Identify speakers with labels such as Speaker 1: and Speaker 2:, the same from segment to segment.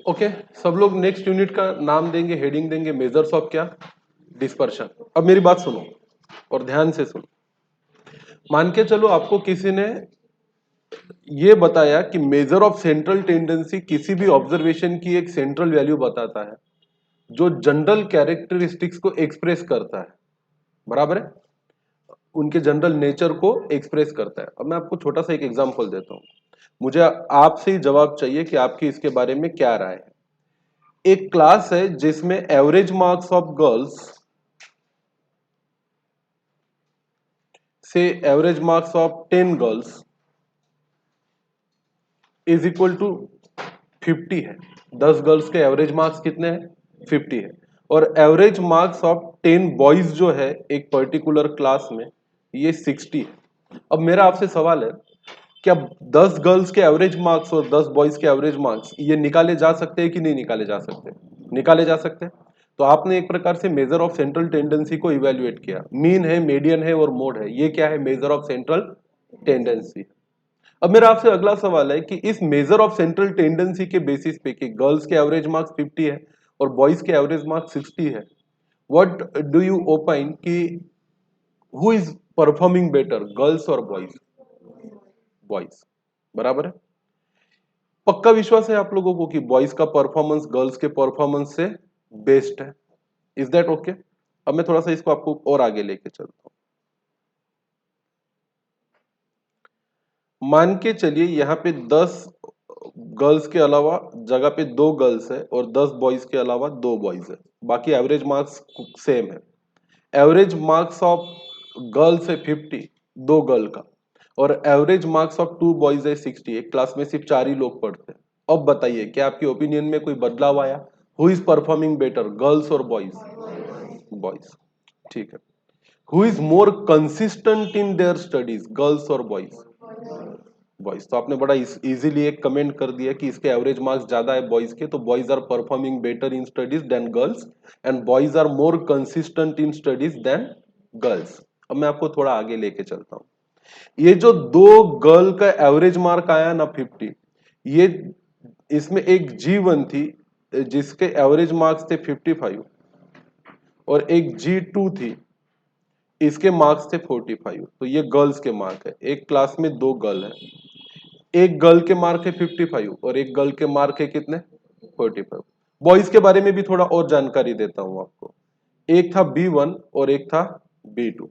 Speaker 1: Okay, सब लोग next unit का नाम देंगे, हेडिंग देंगे, मेजर्स ऑफ क्या, डिस्पर्शन। अब मेरी बात सुनो और ध्यान से सुनो। मान के चलो आपको किसी ने ये बताया कि मेजर ऑफ सेंट्रल टेंडेंसी किसी भी ऑब्जर्वेशन की एक सेंट्रल वैल्यू बताता है जो जनरल कैरेक्टरिस्टिक्स को एक्सप्रेस करता है, बराबर है, उनके जनरल नेचर को एक्सप्रेस करता है। अब मैं आपको छोटा सा एक एग्जांपल देता हूं, मुझे आपसे ही जवाब चाहिए कि आपकी इसके बारे में क्या राय है। एक क्लास है जिसमें एवरेज मार्क्स ऑफ गर्ल्स से average marks of 10 girls is equal to 50 है। 10 गर्ल्स के एवरेज मार्क्स कितने हैं, 50 है। और एवरेज मार्क्स ऑफ 10 बॉयज जो है एक पर्टिकुलर क्लास में, ये 60 है। अब मेरा आपसे सवाल है, क्या 10 गर्ल्स के एवरेज मार्क्स और 10 बॉयज के एवरेज मार्क्स ये निकाले जा सकते हैं कि नहीं निकाले जा सकते? निकाले जा सकते हैं। तो आपने एक प्रकार से मेजर ऑफ सेंट्रल टेंडेंसी को इवेल्युएट किया। मीन है, मीडियन है और मोड है, ये क्या है, मेजर ऑफ सेंट्रल टेंडेंसी। अब मेरा आपसे अगला सवाल है कि इस मेजर ऑफ सेंट्रल टेंडेंसी के बेसिस पे कि गर्ल्स के एवरेज मार्क्स 50 है और बॉयज के एवरेज मार्क्स 60 है, व्हाट डू यू ओपाइन कि who is performing better, girls और बॉयज? बॉयज, बराबर है। पक्का विश्वास है आप लोगों को कि बॉयज का परफॉर्मेंस गर्ल्स के परफॉर्मेंस से बेस्ट है? Is that okay? अब मैं थोड़ा सा इसको आपको और आगे लेके चलता हूं। मान के चलिए यहाँ पे 10 गर्ल्स के अलावा जगह पे 2 गर्ल्स है और 10 बॉयज के अलावा 2 बॉयज है, बाकी एवरेज मार्क्स सेम है। एवरेज मार्क्स ऑफ गर्ल्स है 50, 2 गर्ल का, और एवरेज मार्क्स ऑफ 2 बॉयज है 60। एक क्लास में सिर्फ 4 ही लोग पढ़ते हैं। अब बताइए, क्या आपकी ओपिनियन में कोई बदलाव आया? Who is performing better, girls और बॉयज? बॉयज, ठीक है। Who is more consistent in their studies, girls और बॉयज? बॉयज। तो आपने बड़ा इजीली एक कमेंट कर दिया कि इसके एवरेज मार्क्स ज्यादा है बॉयज के, तो boys are performing better in studies than girls and boys are more consistent in studies than girls. अब मैं आपको थोड़ा आगे लेके चलता हूं। ये जो 2 गर्ल का एवरेज मार्क आया ना 50, ये इसमें एक G1 थी जिसके एवरेज मार्क्स थे 55 और एक G2 थी, इसके मार्क्स थे 45। तो ये गर्ल्स के मार्क है। एक क्लास में 2 गर्ल है, एक गर्ल के मार्क है 55 और एक गर्ल के मार्क है कितने, 45। बॉयज के बारे में भी थोड़ा और जानकारी देता हूं आपको। एक था B1 और एक था B2।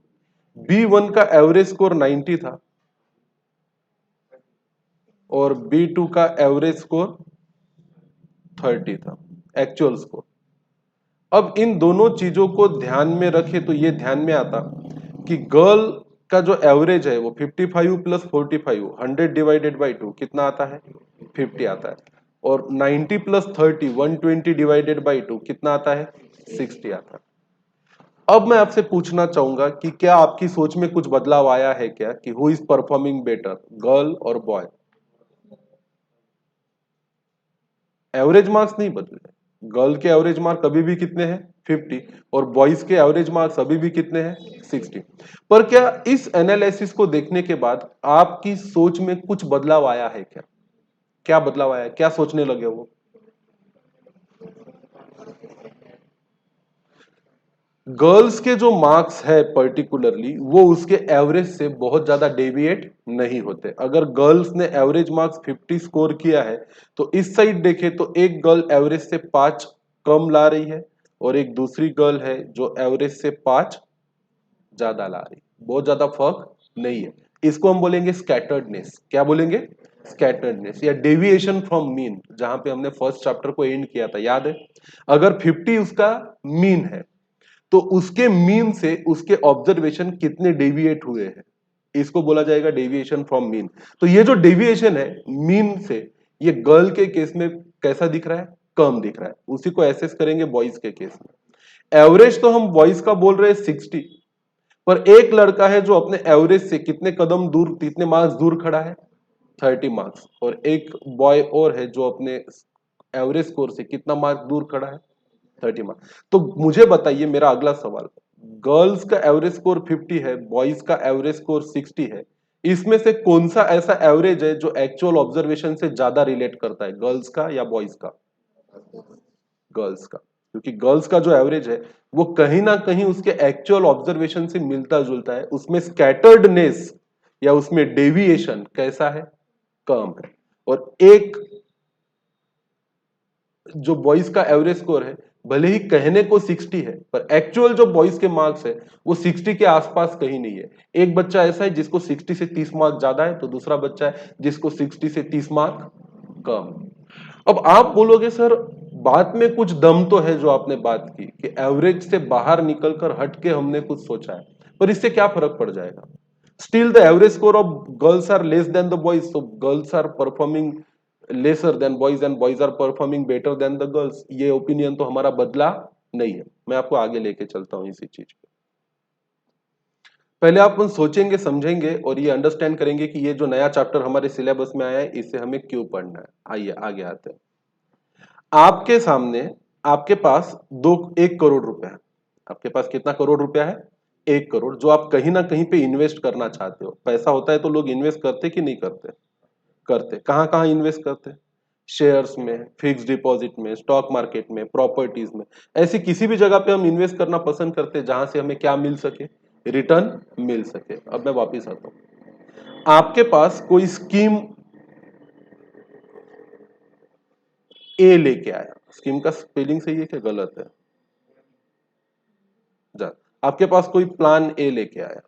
Speaker 1: B1 का एवरेज स्कोर 90 था और B2 का एवरेज स्कोर 30 था, एक्चुअल स्कोर। अब इन दोनों चीजों को ध्यान में रखे तो ये ध्यान में आता कि गर्ल का जो एवरेज है वो 55 प्लस 45, 100 डिवाइडेड बाई 2 कितना आता है, 50 आता है। और 90 प्लस 30, 120 डिवाइडेड बाई 2 कितना आता है, 60 आता है। अब मैं आपसे पूछना चाहूंगा कि क्या आपकी सोच में कुछ बदलाव आया है क्या, कि who is performing better, girl और बॉय? एवरेज मार्क्स नहीं बदले। गर्ल के एवरेज मार्क अभी भी कितने हैं, 50, और बॉयज के एवरेज मार्क्स अभी भी कितने हैं, 60। पर क्या इस एनालिसिस को देखने के बाद आपकी सोच में कुछ बदलाव आया है क्या? क्या बदलाव आया है, क्या सोचने लगे वो? गर्ल्स के जो मार्क्स है पर्टिकुलरली वो उसके एवरेज से बहुत ज्यादा डेविएट नहीं होते। अगर गर्ल्स ने एवरेज मार्क्स 50 स्कोर किया है तो इस साइड देखे तो एक गर्ल एवरेज से 5 कम ला रही है और एक दूसरी गर्ल है जो एवरेज से 5 ज्यादा ला रही, बहुत ज्यादा फर्क नहीं है। इसको हम बोलेंगे स्कैटर्डनेस। क्या बोलेंगे, स्कैटर्डनेस या डेविएशन फ्रॉम मीन, जहां पे हमने फर्स्ट चैप्टर को एंड किया था, याद है? अगर 50 उसका मीन है तो उसके मीन से उसके ऑब्जर्वेशन कितने डेविएट हुए हैं, इसको बोला जाएगा डेविएशन फ्रॉम मीन। तो ये जो डेविएशन है मीन से, ये गर्ल के केस में कैसा दिख रहा है, कम दिख रहा है। उसी को एसेस करेंगे बॉयज के केस में। एवरेज तो हम बॉयज का बोल रहे हैं 60, पर एक लड़का है जो अपने एवरेज से कितने कदम दूर, कितने मार्क्स दूर खड़ा है, 30 मार्क्स, और एक बॉय और है जो अपने एवरेज स्कोर से कितना मार्क्स दूर खड़ा है, 30 मार्क्स। तो मुझे बताइए, मेरा अगला सवाल, गर्ल्स का एवरेज स्कोर 50 है, बॉयज का एवरेज स्कोर 60 है, इसमें से कौन सा ऐसा एवरेज है जो एक्चुअल ऑब्जर्वेशन से ज्यादा रिलेट करता है, गर्ल्स का या बॉयज का? गर्ल्स का, क्योंकि गर्ल्स का जो एवरेज है वो कहीं ना कहीं उसके एक्चुअल ऑब्जर्वेशन से मिलता जुलता है, उसमें स्कैटर्डनेस या उसमें डेविएशन कैसा है, कम है। और एक जो बॉयज का एवरेज स्कोर है, भले ही कहने को 60 है पर एक्चुअल जो बॉयज के मार्क्स है वो 60 के आसपास कहीं नहीं है। एक बच्चा ऐसा है जिसको 60 से 30 मार्क ज्यादा है, तो दूसरा बच्चा है जिसको 60 से 30 मार्क कम। अब आप बोलोगे सर बात में कुछ दम तो है जो आपने बात की कि एवरेज से बाहर निकलकर हट के हमने कुछ सोचा है, पर इससे क्या फर्क पड़ जाएगा? Still the average score of girls are less than the boys, so girls are performing lesser than boys and boys are performing better than the girls. ये ओपिनियन तो हमारा बदला नहीं है। मैं आपको आगे लेके चलता हूं इसी चीज पे। पहले आप सोचेंगे समझेंगे और ये अंडरस्टैंड करेंगे कि ये जो नया चैप्टर हमारे सिलेबस में आया है इसे हमें क्यों पढ़ना है। आइए आगे आते हैं। आपके सामने आपके पास 1 करोड़ रुपए है। आपके पास कितना करोड़ रुपया है? 1 करोड़, जो आप कहीं ना कहीं पे इन्वेस्ट करना चाहते हो। पैसा होता है तो लोग इन्वेस्ट करते कि नहीं करते? करते। कहां कहां इन्वेस्ट करते? शेयर्स में, फिक्स डिपॉजिट में, स्टॉक मार्केट में, प्रॉपर्टीज में। ऐसी किसी भी जगह पे हम इन्वेस्ट करना पसंद करते हैं जहां से हमें क्या मिल सके? रिटर्न मिल सके। अब मैं वापिस आता हूं। आपके पास कोई स्कीम ए लेके आया। स्कीम का स्पेलिंग सही है क्या गलत है? जा आपके पास कोई प्लान ए लेके आया।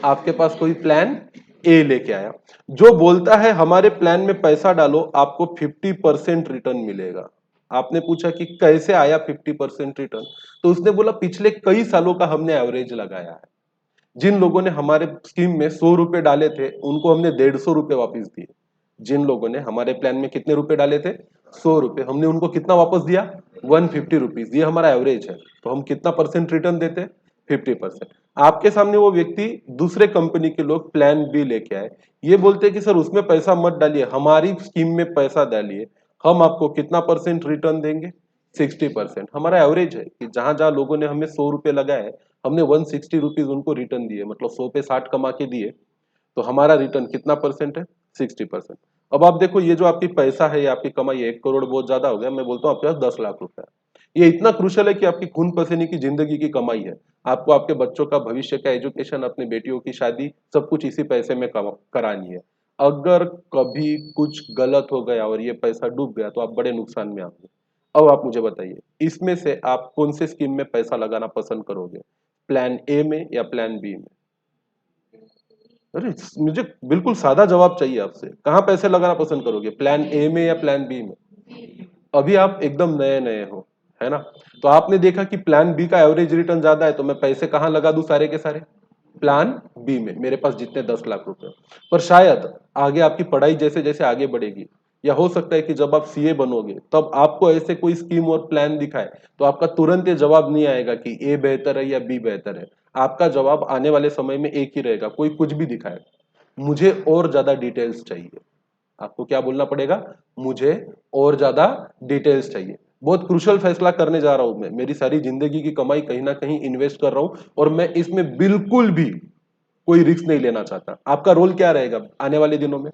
Speaker 1: आपके पास कोई प्लान ए लेके आया जो बोलता है हमारे प्लान में पैसा डालो आपको 50% रिटर्न मिलेगा। आपने पूछा कि कैसे आया 50% रिटर्न, तो उसने बोला पिछले कई सालों का हमने एवरेज लगाया है। जिन लोगों ने हमारे स्कीम में 100 रुपए डाले थे उनको हमने 150 रुपए वापस दिए। जिन लोगों ने हमारे प्लान में कितने रुपए डाले थे? 100 रुपए, हमने उनको कितना वापस दिया? 150 रुपीज। ये हमारा एवरेज है, तो हम कितना परसेंट रिटर्न देते? 50%। आपके सामने वो व्यक्ति, दूसरे कंपनी के लोग प्लान बी लेके आए। ये बोलते हैं कि सर उसमें पैसा मत डालिए, हमारी स्कीम में पैसा डालिए, हम आपको कितना परसेंट रिटर्न देंगे? 60%। हमारा एवरेज है कि जहां जहां लोगों ने हमें 100 रुपए लगाए हमने 160 रुपीज उनको रिटर्न दिए, मतलब 100 पे 60 कमा के दिए, तो हमारा रिटर्न कितना परसेंट है? 60%। अब आप देखो ये जो आपकी पैसा है, ये आपकी कमाई है, 1 करोड़ बहुत ज्यादा हो गया, मैं बोलता हूँ आपके पास 10 लाख रुपए है। ये इतना क्रूशल है कि आपकी खून पसीने की जिंदगी की कमाई है। आपको आपके बच्चों का भविष्य का एजुकेशन, अपनी बेटियों की शादी, सब कुछ इसी पैसे में करानी है। अगर कभी कुछ गलत हो गया और ये पैसा डूब गया तो आप बड़े नुकसान में आओगे। अब आप मुझे बताइए इसमें से आप कौन से स्कीम में पैसा लगाना पसंद करोगे? प्लान ए में या प्लान बी में? अरे मुझे बिल्कुल सादा जवाब चाहिए आपसे, कहाँ पैसे लगाना पसंद करोगे, प्लान ए में या प्लान बी में? अभी आप एकदम नए नए हो, है ना? तो आपने देखा कि प्लान बी का एवरेज रिटर्न ज्यादा है, तो मैं पैसे कहाँ लगा दूं सारे के सारे? प्लान बी में, मेरे पास जितने 10 लाख रुपए। पर शायद आगे आपकी पढ़ाई जैसे जैसे आगे बढ़ेगी, या हो सकता है कि जब आप सीए बनोगे तब आपको ऐसे कोई स्कीम और प्लान दिखाए, तो आपका तुरंत ये जवाब नहीं आएगा कि ए बेहतर है या बी बेहतर है। आपका जवाब आने वाले समय में एक ही रहेगा, कोई कुछ भी दिखाए, मुझे और ज्यादा डिटेल्स चाहिए। आपको क्या बोलना पड़ेगा? मुझे और ज्यादा डिटेल्स चाहिए। बहुत क्रूशल फैसला करने जा रहा हूं मैं, मेरी सारी जिंदगी की कमाई कहीं ना कहीं इन्वेस्ट कर रहा हूं और मैं इसमें बिल्कुल भी कोई रिस्क नहीं लेना चाहता। आपका रोल क्या रहेगा आने वाले दिनों में?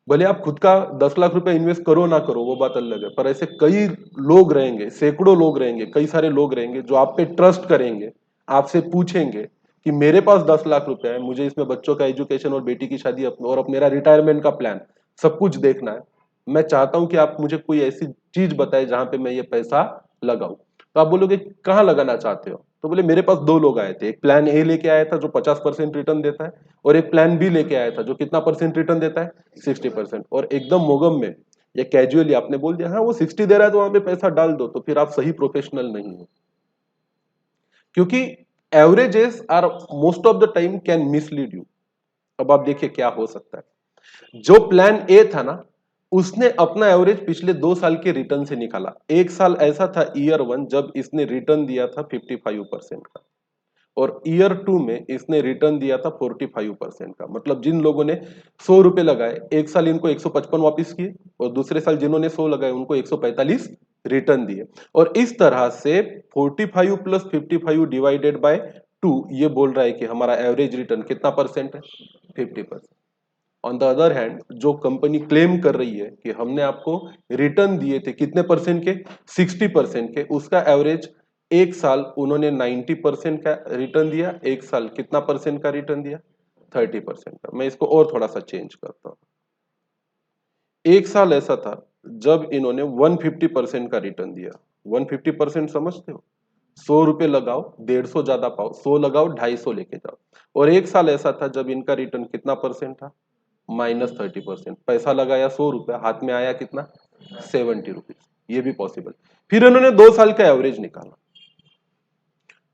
Speaker 1: भले आप खुद का 10 लाख रुपए इन्वेस्ट करो ना करो वो बात अलग है, पर ऐसे कई लोग रहेंगे, सैकड़ों लोग रहेंगे, कई सारे लोग रहेंगे जो आप पे ट्रस्ट करेंगे, आपसे पूछेंगे कि मेरे पास 10 लाख रुपए है, मुझे इसमें बच्चों का एजुकेशन और बेटी की शादी और मेरा रिटायरमेंट का प्लान सब कुछ देखना है। मैं चाहता हूं कि आप मुझे कोई ऐसी चीज बताए जहां पे मैं ये पैसा लगाऊं। तो आप बोलोगे कहाँ लगाना चाहते हो? तो बोले मेरे पास दो लोग आए थे, एक प्लान ए लेके आया था जो 50% रिटर्न देता है, और एक प्लान बी लेके आया था जो कितना परसेंट रिटर्न देता है? 60%। और एकदम मोगम में या कैजुअली आपने बोल दिया हाँ वो 60 दे रहा है तो वहां पे पैसा डाल दो, तो फिर आप सही प्रोफेशनल नहीं हो। क्योंकि averages are most of the time can mislead you. अब आप देखिए क्या हो सकता है। जो प्लान ए था ना, उसने अपना एवरेज पिछले 2 साल के रिटर्न से निकाला। एक साल ऐसा था ईयर 1 जब इसने रिटर्न दिया था 55% का, और ईयर 2 में इसने रिटर्न दिया था 45% का। मतलब जिन लोगों ने 100 रुपए लगाए, एक साल इनको 155 वापिस किए, और दूसरे साल जिन्होंने 100 लगाए उनको 145 रिटर्न दिए। और इस तरह से 45 प्लस 55 डिवाइडेड बाय 2 ये बोल रहा है कि हमारा एवरेज रिटर्न कितना परसेंट है? 50%। ऑन द अदर हैंड जो कंपनी क्लेम कर रही है कि हमने आपको रिटर्न दिए थे कितने परसेंट के, 60% के, उसका एवरेज एक साल उन्होंने 90% का रिटर्न दिया, एक साल कितना परसेंट का रिटर्न दिया, 30% का। मैं इसको और थोड़ा सा चेंज करता हूं। एक साल ऐसा था जब इन्होंने 150% का रिटर्न दिया। 150% समझते हो, 100 रुपए लगाओ 150 ज्यादा पाओ, 100 लगाओ 250 लेके जाओ। और एक साल ऐसा था जब इनका रिटर्न कितना परसेंट था, -30%। पैसा लगाया 100 रुपया, हाथ में आया कितना, 70 रुपीज। ये भी पॉसिबल। फिर इन्होंने 2 साल का एवरेज निकाला,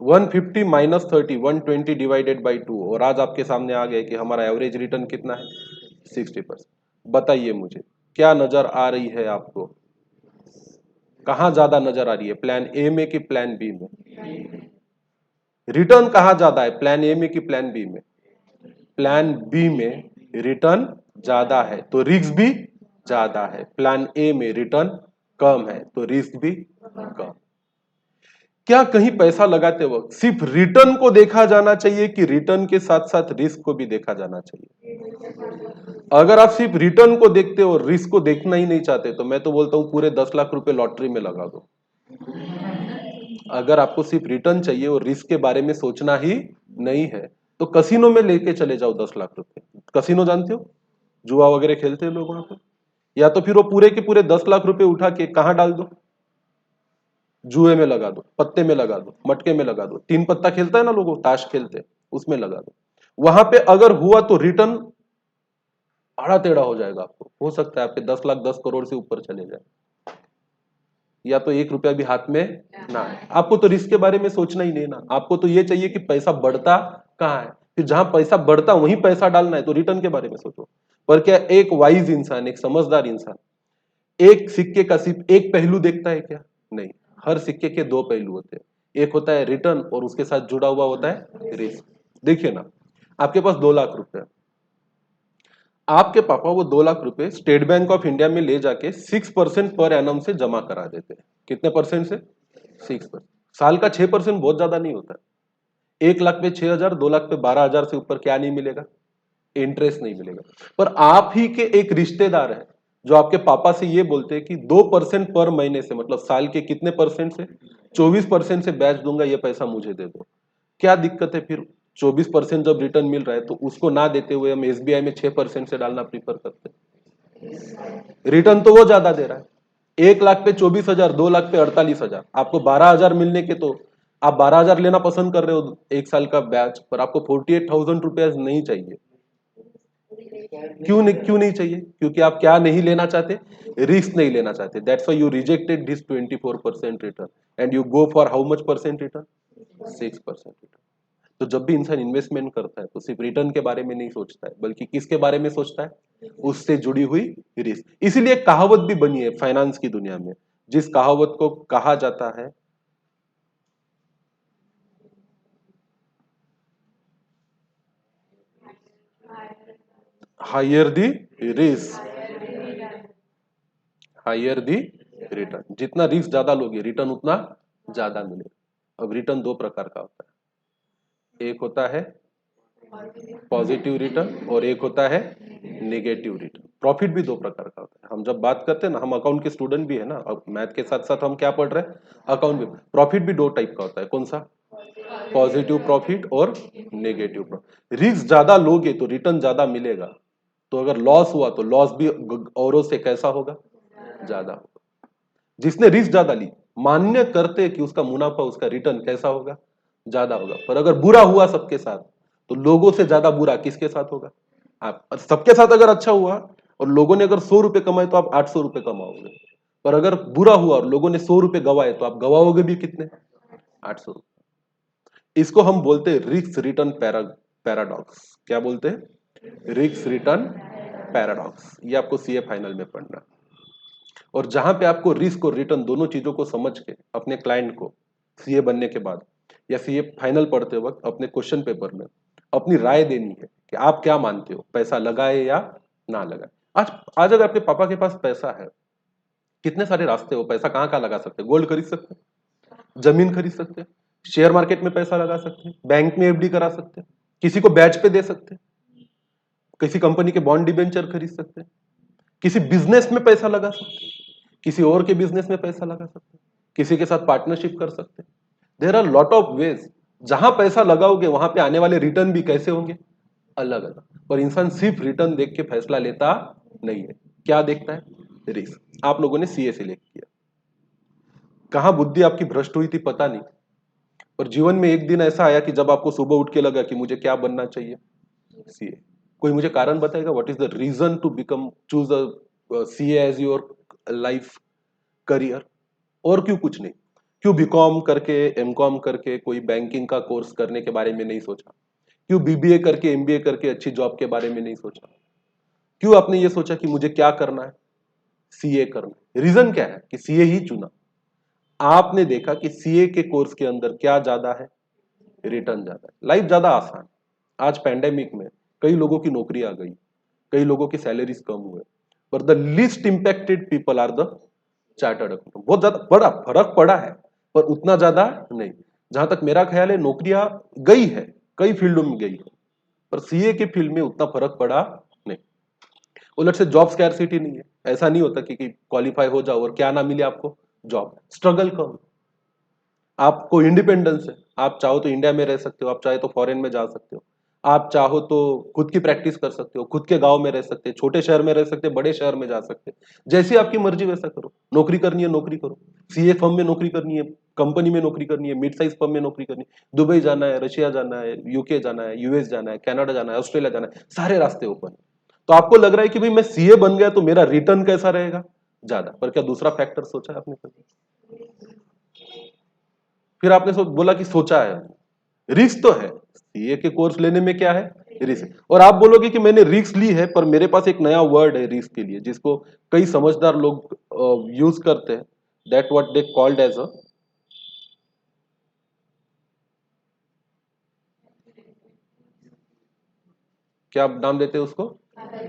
Speaker 1: 150 -30, 120 डिवाइडेड बाई 2, और आज आपके सामने आ गए कि हमारा एवरेज रिटर्न कितना है, 60%। बताइए मुझे क्या नजर आ रही है आपको, कहां ज्यादा नजर आ रही है, प्लान ए में कि प्लान बी में? रिटर्न कहां ज्यादा है, प्लान ए में कि प्लान बी में? प्लान बी में रिटर्न ज्यादा है तो रिस्क भी ज्यादा है, प्लान ए में रिटर्न कम है तो रिस्क भी कम। क्या कहीं पैसा लगाते वक्त सिर्फ रिटर्न को देखा जाना चाहिए कि रिटर्न के साथ साथ रिस्क को भी देखा जाना चाहिए? अगर आप सिर्फ रिटर्न को देखते हो और रिस्क को देखना ही नहीं चाहते तो मैं तो बोलता हूं पूरे 10 लाख रुपए लॉटरी में लगा दो। अगर आपको सिर्फ रिटर्न चाहिए और रिस्क के बारे में सोचना ही नहीं है तो कसिनो में लेके चले जाओ 10 लाख रुपए। कसिनो जानते हो, जुआ वगैरह खेलते हैं लोग वहां पे। या तो फिर वो पूरे के पूरे 10 लाख रुपए उठा के कहां डाल दो, जुए में लगा दो, पत्ते में लगा दो, मटके में लगा दो, 3 पत्ता खेलता है ना लोगों, ताश खेलते हैं, उसमें लगा दो। वहां पे अगर हुआ तो रिटर्न आड़ा टेढ़ा हो जाएगा। आपको हो सकता है आपके 10 लाख 10 करोड़ से ऊपर चले जाए, या तो 1 रुपया भी हाथ में ना आए। आपको तो रिस्क के बारे में सोचना ही नहीं ना, आपको तो ये चाहिए कि पैसा बढ़ता कहाँ है, फिर जहां पैसा बढ़ता वहीं पैसा डालना है तो रिटर्न के बारे में सोचो। पर क्या एक वाइज इंसान, एक समझदार इंसान एक सिक्के का सिर्फ एक पहलू देखता है क्या? नहीं, हर सिक्के के दो पहलू होते हैं, एक होता है रिटर्न और उसके साथ जुड़ा हुआ होता है रिस्क। देखिए ना, आपके पास 2 लाख रुपए, आपके पापा वो 2 लाख रुपए स्टेट बैंक ऑफ इंडिया में ले जाके 6% पर एनम से जमा करा देते हैं। कितने परसेंट से? 6%। साल का 6% बहुत ज्यादा नहीं होता। 1 लाख पे 6,000, 2 लाख पे 12,000 से ऊपर क्या नहीं मिलेगा, इंटरेस्ट नहीं मिलेगा। पर आप ही के एक रिश्तेदार है जो आपके पापा से ये बोलते हैं कि 2% पर महीने से, मतलब साल के कितने परसेंट से, 24% से ब्याज दूंगा, ये पैसा मुझे दे दो। क्या दिक्कत है फिर? 24% जब रिटर्न मिल रहा है तो उसको ना देते हुए हम एसबीआई में 6% से डालना प्रीफर करते हैं। रिटर्न तो वो ज्यादा दे रहा है, 1 लाख पे 24,000, 2 लाख पे 48,000, आपको 12,000 मिलने के तो आप 12,000 लेना पसंद कर रहे हो एक साल का ब्याज, पर आपको 48,000 रुपया नहीं चाहिए। क्यों नहीं चाहिए? क्योंकि आप क्या नहीं लेना चाहते, रिस्क नहीं लेना चाहते। That's why you rejected this 24% return and you go for how much percent return, 6% return. तो जब भी इंसान इन्वेस्टमेंट करता है तो सिर्फ रिटर्न के बारे में नहीं सोचता है, बल्कि किसके बारे में सोचता है, उससे जुड़ी हुई रिस्क। इसीलिए कहावत भी बनी है फाइनेंस की दुनिया में, जिस कहावत को कहा जाता है, higher the risk higher the return. जितना रिस्क ज्यादा लोगे रिटर्न उतना ज्यादा मिलेगा। अब रिटर्न दो प्रकार का होता है, एक होता है पॉजिटिव रिटर्न और एक होता है नेगेटिव रिटर्न। प्रॉफिट भी दो प्रकार का होता है। हम जब बात करते हैं ना, हम अकाउंट के स्टूडेंट भी है ना, अब मैथ के साथ साथ हम क्या पढ़ रहे हैं, अकाउंट भी। प्रॉफिट भी दो टाइप का होता है, कौन सा? पॉजिटिव प्रॉफिट और नेगेटिव प्रॉफिट। रिस्क ज्यादा लोगे तो रिटर्न ज्यादा मिलेगा, तो अगर लॉस हुआ तो लॉस भी औरों से कैसा होगा, ज्यादा होगा। जिसने रिस्क ज्यादा ली, मान्य करते कि उसका मुनाफा, उसका रिटर्न कैसा होगा, ज्यादा होगा। पर अगर बुरा हुआ सबके साथ तो लोगों से ज्यादा बुरा किसके साथ होगा? आप सबके साथ अगर अच्छा हुआ और लोगों ने अगर 100 रुपए कमाए तो आप 800 रुपए कमाओगे, पर अगर बुरा हुआ और लोगों ने 100 रुपए गवाए तो आप गवाओगे भी कितने, 800। इसको हम बोलते हैं रिस्क रिटर्न पैराडॉक्स। क्या बोलते हैं? Risk return paradox. ये आपको सीए फाइनल में पढ़ना है। और जहां पे आपको रिस्क और रिटर्न दोनों चीजों को समझ के अपने क्लाइंट को सीए बनने के बाद या सीए फाइनल पढ़ते वक्त अपने क्वेश्चन पेपर में अपनी राय देनी है कि आप क्या मानते हो, पैसा लगाए या ना लगाए। आज आज अगर आपके पापा के पास पैसा है, कितने सारे रास्ते हो, पैसा कहाँ कहाँ लगा सकते हैं। गोल्ड खरीद सकते हैं, जमीन खरीद सकते हैं, शेयर मार्केट में पैसा लगा सकते हैं, बैंक में एफडी करा सकते हैं, किसी को ब्याज पे दे सकते हैं। किसी कंपनी के बॉन्ड डिबेंचर खरीद सकते हैं, किसी बिजनेस में पैसा लगा सकते हैं, किसी और के बिजनेस में पैसा लगा सकते हैं, किसी के साथ पार्टनरशिप कर सकते हैं। There are lot of ways. जहां पैसा लगाओगे वहां पे आने वाले रिटर्न भी कैसे होंगे, अलग अलग। पर इंसान सिर्फ रिटर्न देख के फैसला लेता नहीं है, क्या देखता है, रिस्क। आप लोगों ने सीए सिलेक्ट किया, कहां बुद्धि आपकी भ्रष्ट हुई थी पता नहीं, पर जीवन में एक दिन ऐसा आया कि जब आपको सुबह उठ के लगा कि मुझे क्या बनना चाहिए, सीए। कोई मुझे कारण बताएगा, what is the reason to become choose a CA as your life career? और क्यों कुछ नहीं? क्यों बीकॉम करके, एमकॉम करके कोई बैंकिंग का कोर्स करने के बारे में नहीं सोचा? क्यों बीबीए करके, एमबीए करके अच्छी जॉब के बारे में नहीं सोचा? क्यों आपने ये सोचा कि मुझे क्या करना है, सीए करना है? रीजन क्या है कि सीए ही चुना? आपने देखा कि सीए के कोर्स के अंदर क्या ज्यादा है, रिटर्न ज्यादा है, लाइफ ज्यादा आसान। आज पैंडेमिक में कई लोगों की नौकरी आ गई, कई लोगों की सैलरीज कम हुए, पर the least impacted people are the chartered accountant. बहुत ज्यादा बड़ा फर्क पड़ा है, पर उतना ज्यादा नहीं। जहां तक मेरा ख्याल है, नौकरियां गई है, कई फील्डों में गई है, पर सीए के फील्ड में उतना फर्क पड़ा नहीं। उलट से जॉब स्कैरसिटी नहीं है। ऐसा नहीं होता कि क्वालिफाई हो जाओ और क्या ना मिले आपको, जॉब। स्ट्रगल कम, आपको इंडिपेंडेंस है। आप चाहो तो इंडिया में रह सकते हो, आप चाहे तो फॉरेन में जा सकते हो, आप चाहो तो खुद की प्रैक्टिस कर सकते हो, खुद के गांव में रह सकते हो, छोटे शहर में रह सकते हो, बड़े शहर में जा सकते हो। जैसी आपकी मर्जी वैसा करो। नौकरी करनी है नौकरी करो, सीए फर्म में नौकरी करनी है, कंपनी में नौकरी करनी है, मिड साइज फर्म में नौकरी करनी है, दुबई जाना है, रशिया जाना है, यूके जाना है, यूएस जाना है, कनाडा जाना है, ऑस्ट्रेलिया जाना है, सारे रास्ते ओपन है। तो आपको लग रहा है कि भाई मैं सीए बन गया तो मेरा रिटर्न कैसा रहेगा, ज्यादा। पर क्या दूसरा फैक्टर सोचा है आपने कभी? फिर आपने बोला कि सोचा है, रिस्क तो है। सीए के कोर्स लेने में क्या है, रिस्क। और आप बोलोगे कि मैंने रिस्क ली है, पर मेरे पास एक नया वर्ड है रिस्क के लिए, जिसको कई समझदार लोग यूज करते हैं। That what they called as a, क्या आप नाम देते हैं उसको,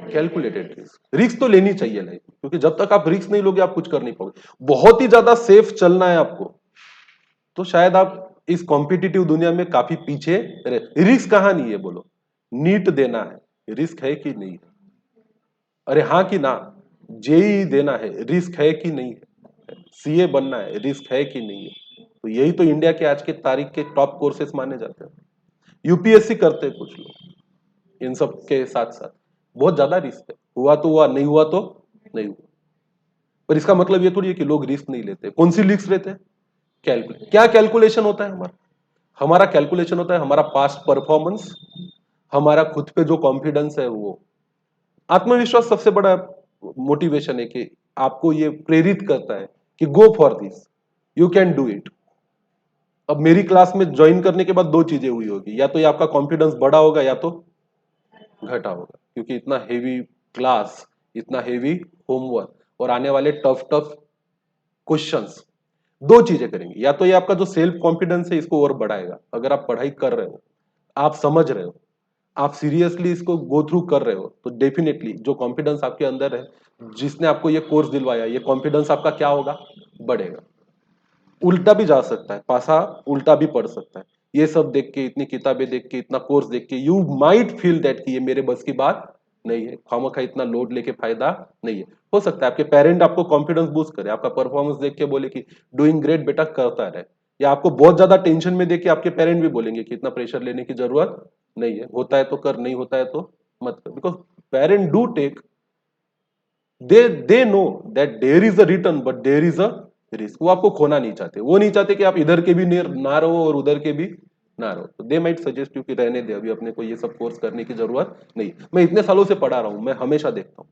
Speaker 1: कैलकुलेटेड रिस्क। रिस्क तो लेनी चाहिए लाइफ में, क्योंकि जब तक आप रिस्क नहीं लोगे आप कुछ कर नहीं पाओगे। बहुत ही ज्यादा सेफ चलना है आपको, तो शायद आप इस कॉम्पिटिटिव दुनिया में काफी पीछे रहे। रिस्क कहां नहीं है बोलो? नीट देना है, रिस्क है कि नहीं है? अरे हाँ कि ना? जेई देना है, रिस्क है कि नहीं है? सीए बनना है, रिस्क है कि नहीं है? तो यही तो इंडिया के आज के तारीख के टॉप कोर्सेस माने जाते हैं। यूपीएससी करते हैं कुछ लोग, इन सब के साथ साथ बहुत ज्यादा रिस्क है। हुआ तो हुआ, नहीं हुआ तो नहीं हुआ। पर इसका मतलब ये थोड़ी है कि लोग रिस्क नहीं लेते। कौन सी रिस्क लेते हैं? कैलकुलेट। क्या कैलकुलेशन होता है हमारा? हमारा कैलकुलेशन होता है हमारा पास्ट परफॉर्मेंस, हमारा खुद पे जो कॉन्फिडेंस है वो। आत्मविश्वास सबसे बड़ा मोटिवेशन है कि आपको ये प्रेरित करता है कि go for this, you can do it. अब मेरी क्लास में ज्वाइन करने के बाद दो चीजें हुई होगी, या तो ये आपका कॉन्फिडेंस बढ़ा होगा या तो घटा होगा, क्योंकि इतना हेवी क्लास, इतना हेवी होमवर्क और आने वाले टफ टफ क्वेश्चंस, दो चीजें करेंगे। या तो ये आपका जो सेल्फ कॉन्फिडेंस है इसको और बढ़ाएगा, अगर आप पढ़ाई कर रहे हो, आप समझ रहे हो, आप सीरियसली इसको गो थ्रू कर रहे हो, तो डेफिनेटली जो कॉन्फिडेंस आपके अंदर है, जिसने आपको ये कोर्स दिलवाया, ये कॉन्फिडेंस आपका क्या होगा, बढ़ेगा। उल्टा भी जा सकता है, पासा उल्टा भी पड़ सकता है। ये सब देख के, इतनी किताबें देख के, इतना कोर्स देख के, यू माइट फील दैट कि ये मेरे बस की बात नहीं है, खामखा इतना लोड लेके फायदा नहीं है। हो सकता है आपके पेरेंट आपको कॉन्फिडेंस बूस्ट करे, आपका परफॉर्मेंस देख के बोले कि डूइंग ग्रेट बेटा, करता रहे। या आपको बहुत ज्यादा टेंशन में देख के आपके पेरेंट भी बोलेंगे कि इतना प्रेशर लेने की जरूरत नहीं है, होता है तो कर, नहीं होता है तो मत कर। Because parent do take, they know that there is a return but there is a risk. वो आपको खोना नहीं चाहते, वो नहीं चाहते कि आप इधर के भी ना रहो और उधर के भी ना रहो। तो दे माइट सजेस्ट यू कि रहने दे, अभी अपने को ये सब कोर्स करने की जरूरत नहीं। मैं इतने सालों से पढ़ा रहा हूं, मैं हमेशा देखता हूँ,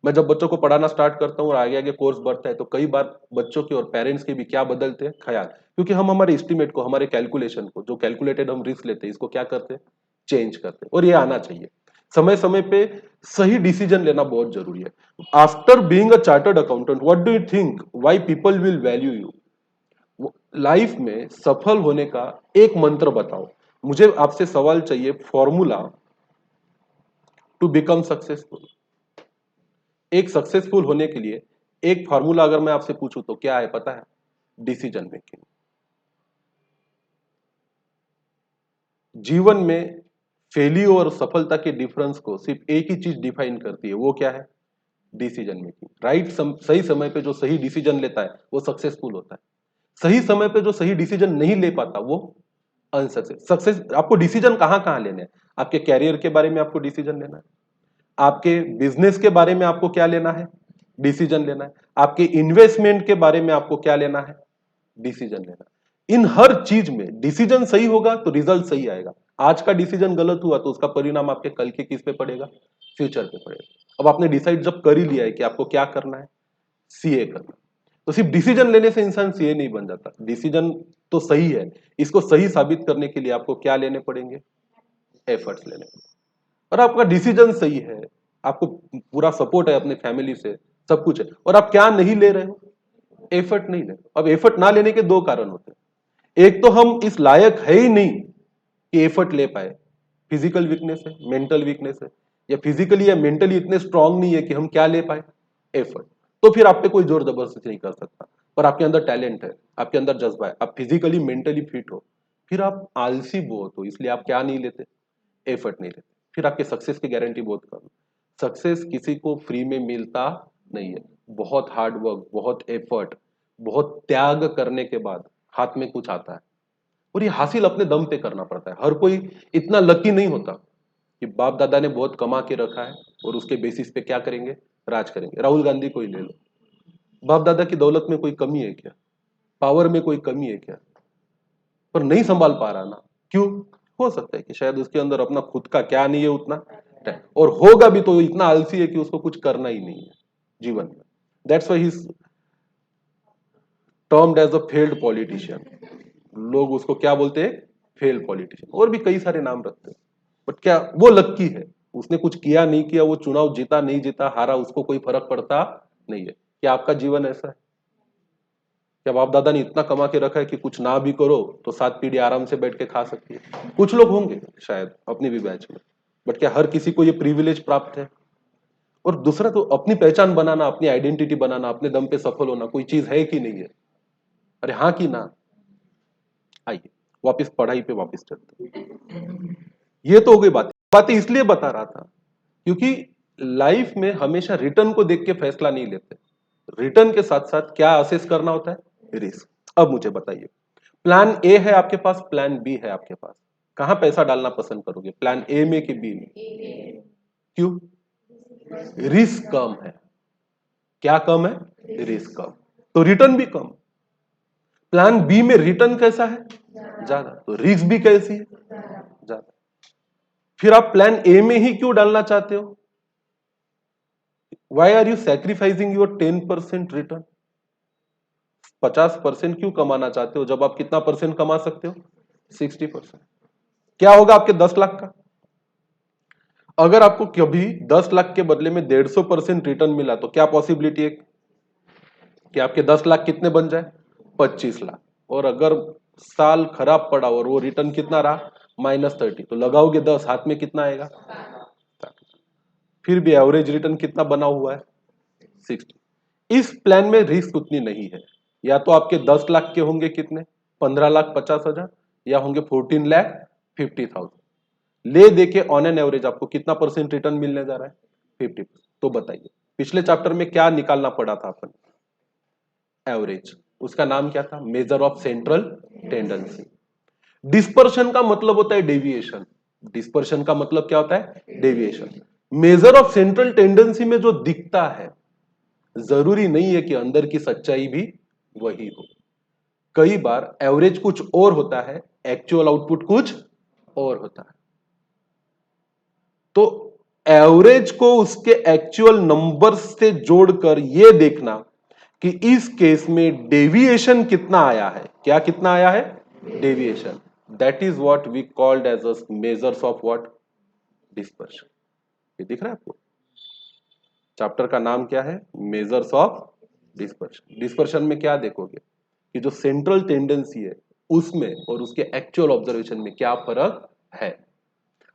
Speaker 1: मैं जब बच्चों को पढ़ाना स्टार्ट करता हूँ और आगे आगे कोर्स बढ़ता है, तो कई बार बच्चों के और पेरेंट्स के भी क्या बदलते हैं ख्याल, क्योंकि हम हमारे एस्टिमेट को, हमारे कैलकुलेशन को, जो कैलकुलेटेड हम रिस्क लेते हैं, इसको क्या करते हैं, चेंज करते हैं। और ये आना चाहिए समय समय पे। सही डिसीजन लेना बहुत जरूरी है। After being a chartered accountant, what do you think why people will value you? Life में सफल होने का एक मंत्र बताओ। मुझे आपसे सवाल चाहिए, फॉर्मूला टू बिकम सक्सेसफुल। एक सक्सेसफुल होने के लिए एक फॉर्मूला अगर मैं आपसे पूछूं तो क्या है पता है? Decision making. जीवन में फेलियर और सफलता के डिफरेंस को सिर्फ एक ही चीज डिफाइन करती है, वो क्या है? Decision making. सही समय पे जो सही डिसीजन लेता है वो सक्सेसफुल होता है। सही समय पे जो सही डिसीजन नहीं ले पाता वो सक्सेस। आपको डिसीजन कहां कहां लेने हैं? आपके कैरियर के बारे में आपको डिसीजन लेना है, आपके बिजनेस के बारे में आपको क्या लेना है? डिसीजन लेना है। आपके इन्वेस्टमेंट के बारे में आपको क्या लेना है? डिसीजन लेना है। इन हर चीज में डिसीजन सही होगा तो रिजल्ट सही आएगा। आज का डिसीजन गलत हुआ तो उसका परिणाम आपके कल के किस पे पड़ेगा? फ्यूचर पे पड़ेगा। अब आपने डिसाइड जब कर ही लिया है कि आपको क्या करना है, सीए करना, तो सिर्फ डिसीजन लेने से इंसान सीए नहीं बन जाता। डिसीजन तो सही है, इसको सही साबित करने के लिए आपको क्या लेने पड़ेंगे? एफर्ट्स लेने पड़ेंगे। और आपका डिसीजन सही है, आपको पूरा सपोर्ट है अपने फैमिली से, सब कुछ है, और आप क्या नहीं ले रहे हो? एफर्ट नहीं ले। अब एफर्ट ना लेने के दो कारण होते हैं। एक तो हम इस लायक है ही नहीं कि एफर्ट ले पाए, फिजिकल वीकनेस है, मेंटल वीकनेस है, या फिजिकली या मेंटली इतने स्ट्रांग नहीं है कि हम क्या ले पाए? एफर्ट। तो फिर आप पे कोई जोर जबरदस्ती नहीं कर सकता। पर आपके अंदर टैलेंट है, आपके अंदर जज्बा है, आप फिजिकली मेंटली फिट हो, फिर आप आलसी बहुत हो, इसलिए आप क्या नहीं लेते? एफर्ट नहीं लेते। फिर आपके सक्सेस की गारंटी बहुत कम है। सक्सेस किसी को फ्री में मिलता नहीं है। बहुत हार्ड वर्क, बहुत एफर्ट, बहुत त्याग करने के बाद हाथ में कुछ आता है, और ये हासिल अपने दम पे करना पड़ता है। हर कोई इतना लकी नहीं होता कि बाप दादा ने बहुत कमा के रखा है और उसके बेसिस पे क्या करेंगे? राज करेंगे। राहुल गांधी को ही ले लो, बाप दादा की दौलत में कोई कमी है क्या? पावर में कोई कमी है क्या? पर नहीं संभाल पा रहा ना, क्यों? हो सकता है कि शायद उसके अंदर अपना खुद का क्या नहीं है उतना, और होगा भी तो इतना आलसी है कि उसको कुछ करना ही नहीं है जीवन में। That's why he is termed as a failed politician. लोग उसको क्या बोलते हैं? Fail politician. और भी कई सारे नाम रखते हैं। बट क्या वो लक्की है? उसने कुछ किया नहीं किया, वो चुनाव जीता नहीं जीता, हारा, उसको कोई फर्क पड़ता नहीं है। क्या आपका जीवन ऐसा है? क्या बाप दादा ने इतना कमा के रखा है कि कुछ ना भी करो तो 7 पीढ़ी आराम से बैठ के खा सकती है? कुछ लोग होंगे शायद अपनी भी बैच में, बट क्या हर किसी को ये प्रिविलेज प्राप्त है? और दूसरा तो अपनी पहचान बनाना, अपनी आइडेंटिटी बनाना, अपने दम पे सफल होना कोई चीज है कि नहीं है? अरे हाँ कि ना? आइए वापस पढ़ाई पे वापस चलते हैं। ये तो हो गई बातें इसलिए बता रहा था क्योंकि लाइफ में हमेशा रिटर्न को देख के फैसला नहीं लेते। रिटर्न के साथ साथ क्या असेस करना होता है? रिस्क। अब मुझे बताइए, प्लान ए है आपके पास, प्लान बी है आपके पास, कहां पैसा डालना पसंद करोगे? प्लान ए में कि बी में? क्यों? रिस्क कम है। क्या कम है? रिस्क कम, तो रिटर्न भी कम। प्लान बी में रिटर्न कैसा है? ज्यादा, तो रिस्क भी कैसी है? ज्यादा। फिर आप प्लान ए में ही क्यों डालना चाहते हो? Why are you sacrificing your 10% return? 50% क्यों कमाना चाहते हो जब आप कितना परसेंट कमा सकते हो? 60%। क्या होगा आपके 10 लाख का? अगर आपको कभी 10 लाख के बदले में 150% रिटर्न मिला तो क्या पॉसिबिलिटी है कि आपके 10 लाख कितने बन जाए? 25 लाख। और अगर साल खराब पड़ा और वो रिटर्न कितना रहा? -30, तो लगाओगे 10, हाथ में कितना आएगा? फिर भी एवरेज रिटर्न कितना बना हुआ है? 60। इस प्लान में रिस्क उतनी नहीं है। या तो आपके 10 लाख के होंगे कितने? 15,50,000, या होंगे 14,50,000। ले देके ऑन एन एवरेज आपको कितना परसेंट रिटर्न मिलने जा रहा है? 50%। तो बताइए पिछले चैप्टर में क्या निकालना पड़ा था अपन? एवरेज। उसका नाम क्या था? Measure of central tendency. Dispersion का मतलब होता है डेविएशन। डिस्पर्शन का मतलब क्या होता है? Deviation. Measure of central tendency में जो दिखता है जरूरी नहीं है कि अंदर की सच्चाई भी वही हो। कई बार एवरेज कुछ और होता है, एक्चुअल आउटपुट कुछ और होता है। तो एवरेज को उसके एक्चुअल नंबर्स से जोड़कर यह देखना कि इस केस में डेविएशन कितना आया है। क्या कितना आया है? Deviation. That is what we called as a measures of what? Dispersion. ये दिख रहा है आपको? चैप्टर का नाम क्या है? Measures of dispersion. डिस्पर्शन में क्या देखोगे कि जो सेंट्रल टेंडेंसी है उसमें और उसके एक्चुअल ऑब्जर्वेशन में क्या फर्क है।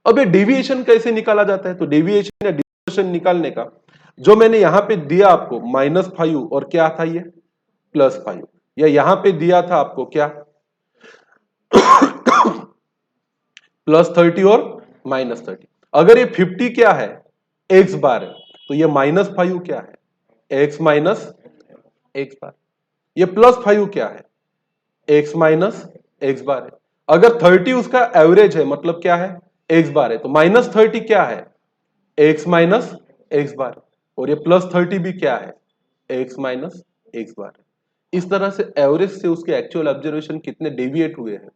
Speaker 1: अब ये डेविएशन कैसे निकाला जाता है? तो डेविएशन या डिस्पर्शन निकालने का जो मैंने यहां पे दिया आपको -5 और क्या था ये? +5, या यहां पे दिया था आपको क्या? +30 और -30। अगर ये 50 क्या है, x बार है, तो ये -5 क्या है, x माइनस x बार। ये +5 क्या है, x माइनस x बार है। अगर 30 उसका एवरेज है, मतलब क्या है, x बार है, तो -30 क्या है, x माइनस x बार। और ये +30 भी क्या है, x माइनस x बार। इस तरह से एवरेज से उसके एक्चुअल ऑब्जर्वेशन कितने डेविएट हुए हैं,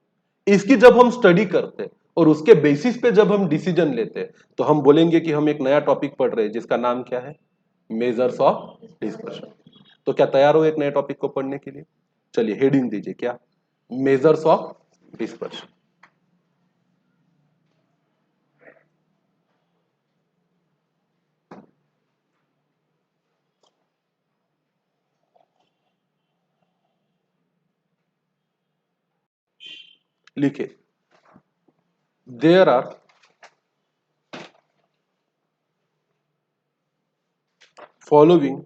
Speaker 1: इसकी जब हम स्टडी करते हैं और उसके बेसिस पे जब हम डिसीजन लेते हैं, तो हम बोलेंगे कि हम एक नया टॉपिक पढ़ रहे हैं जिसका नाम क्या है, मेजर्स ऑफ डिस्पर्शन। तो क्या तैयार हो एक नए टॉपिक को पढ़ने के लिए? चलिए हेडिंग दीजिए, क्या, मेजर्स ऑफ डिस्पर्शन। लिखे, there are following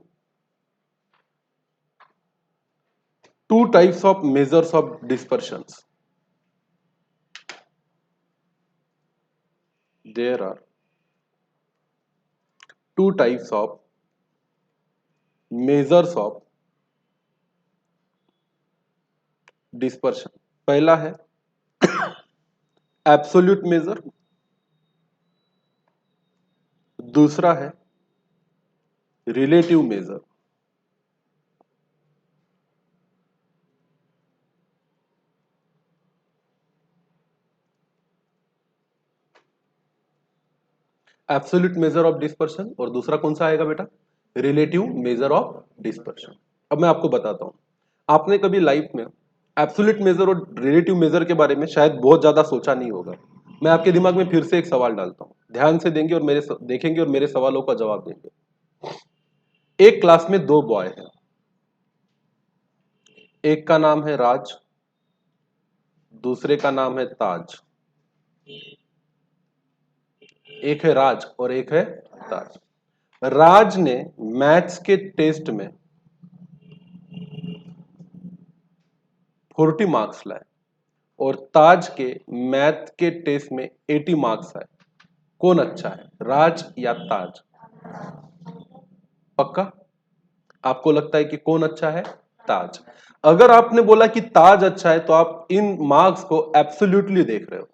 Speaker 1: two types of measures of dispersions. There are two types of measures of dispersion. पहला है एब्सोल्यूट मेजर, दूसरा है relative major. Absolute measure of dispersion और दूसरा कौन सा आएगा बेटा, रिलेटिव मेजर ऑफ डिस्पर्शन। अब मैं आपको बताता हूं, आपने कभी लाइफ में एब्सोल्यूट मेजर और रिलेटिव मेजर के बारे में शायद बहुत ज्यादा सोचा नहीं होगा। मैं आपके दिमाग में फिर से एक सवाल डालता हूं, ध्यान से देंगे और देखेंगे और मेरे सवालों का जवाब देंगे। एक क्लास में दो बॉय हैं, एक का नाम है राज, दूसरे का नाम है ताज। एक है राज और एक है ताज। राज ने मैथ्स के टेस्ट में 40 मार्क्स लाए और ताज के मैथ के टेस्ट में 80 मार्क्स आए। कौन अच्छा है, राज या ताज? पक्का आपको लगता है कि कौन अच्छा है, ताज। अगर आपने बोला कि ताज अच्छा है, तो आप इन मार्क्स को एब्सोल्युटली देख रहे हो।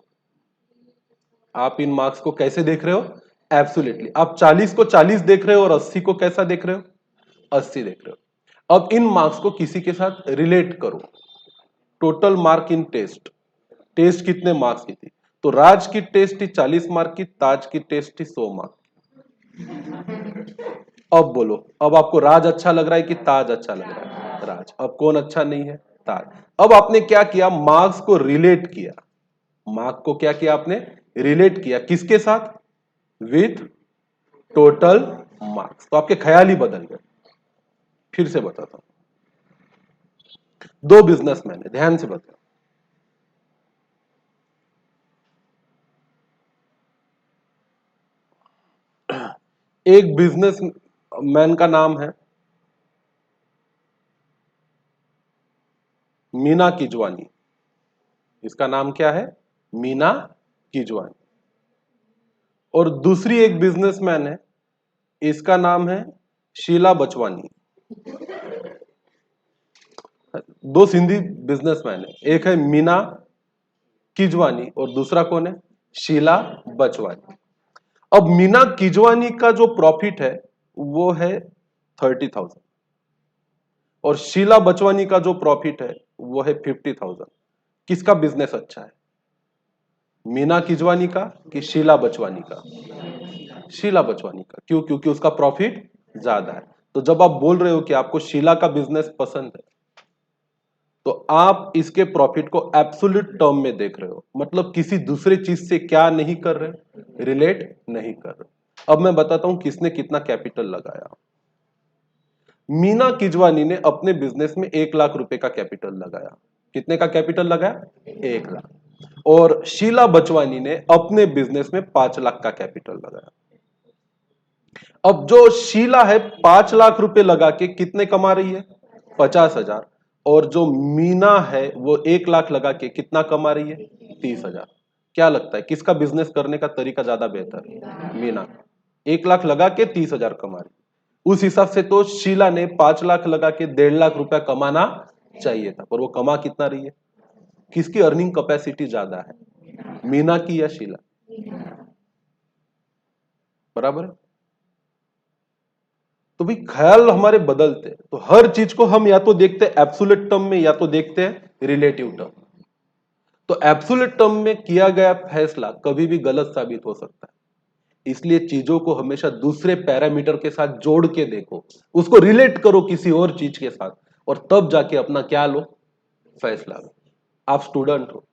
Speaker 1: आप इन मार्क्स को कैसे देख रहे हो, एब्सोल्युटली। आप 40 को 40 देख रहे हो और 80 को कैसा देख रहे हो, 80 देख रहे हो। अब इन मार्क्स को किसी के साथ रिलेट करो, total mark in test. Test कितने मार्क्स की थी, तो राज की टेस्ट थी 40 मार्क की, ताज की टेस्ट थी 100 मार्क। अब बोलो, अब आपको राज अच्छा लग रहा है कि ताज अच्छा लग रहा है, राज। अब कौन अच्छा नहीं है, ताज। अब आपने क्या किया, मार्क्स को रिलेट किया। मार्क को क्या किया आपने, रिलेट किया, किसके साथ, विथ टोटल मार्क्स। तो आपके ख्याल ही बदल गए। फिर से बताता हूं, दो बिजनेसमैन है, ध्यान से बताओ। एक बिजनेस मैन का नाम है मीना किजवानी। इसका नाम क्या है, मीना किजवानी। और दूसरी एक बिजनेसमैन है, इसका नाम है शीला बचवानी। दो सिंधी बिजनेसमैन है, एक है मीना किजवानी और दूसरा कौन है, शीला बचवानी। अब मीना किजवानी का जो प्रॉफिट है वो है 30,000 और शीला बचवानी का जो प्रॉफिट है वो है 50,000। किसका बिजनेस अच्छा है, मीना किजवानी का कि शीला बचवानी का? शीला बचवानी का। क्यों, क्योंकि उसका प्रॉफिट ज्यादा है। तो जब आप बोल रहे हो कि आपको शीला का बिजनेस पसंद है, तो आप इसके प्रॉफिट को एब्सोल्यूट टर्म में देख रहे हो, मतलब किसी दूसरे चीज से क्या नहीं कर रहे, रिलेट नहीं कर रहे। अब मैं बताता हूं किसने कितना कैपिटल लगाया। मीना किजवानी ने अपने बिजनेस में 1 लाख रुपए का कैपिटल लगाया। कितने का कैपिटल लगाया, 1 लाख। और शीला बचवानी ने अपने बिजनेस में 5 लाख का कैपिटल लगाया। अब जो शीला है 5 लाख रुपए लगा के कितने कमा रही है, 50,000। और जो मीना है वो 1 लाख लगा के कितना कमा रही है, 30,000। क्या लगता है किसका बिजनेस करने का तरीका ज्यादा बेहतर है? मीना। 1 लाख लगा के 30,000 कमा रही, उस हिसाब से तो शीला ने 5 लाख लगा के 1.5 लाख रुपया कमाना चाहिए था, पर वो कमा कितना रही है? किसकी अर्निंग कैपेसिटी ज्यादा है, मीना की या शीला? बराबर है। तो भाई ख्याल हमारे बदलते हैं, तो हर चीज को हम या तो देखते हैं एब्सोल्यूट टर्म में या तो देखते हैं रिलेटिव टर्म। तो एब्सोल्यूट टर्म में किया गया फैसला कभी भी गलत साबित हो सकता है, इसलिए चीजों को हमेशा दूसरे पैरामीटर के साथ जोड़ के देखो, उसको रिलेट करो किसी और चीज के साथ, और तब जाके अपना क्या लो, फैसला लो। आप स्टूडेंट हो,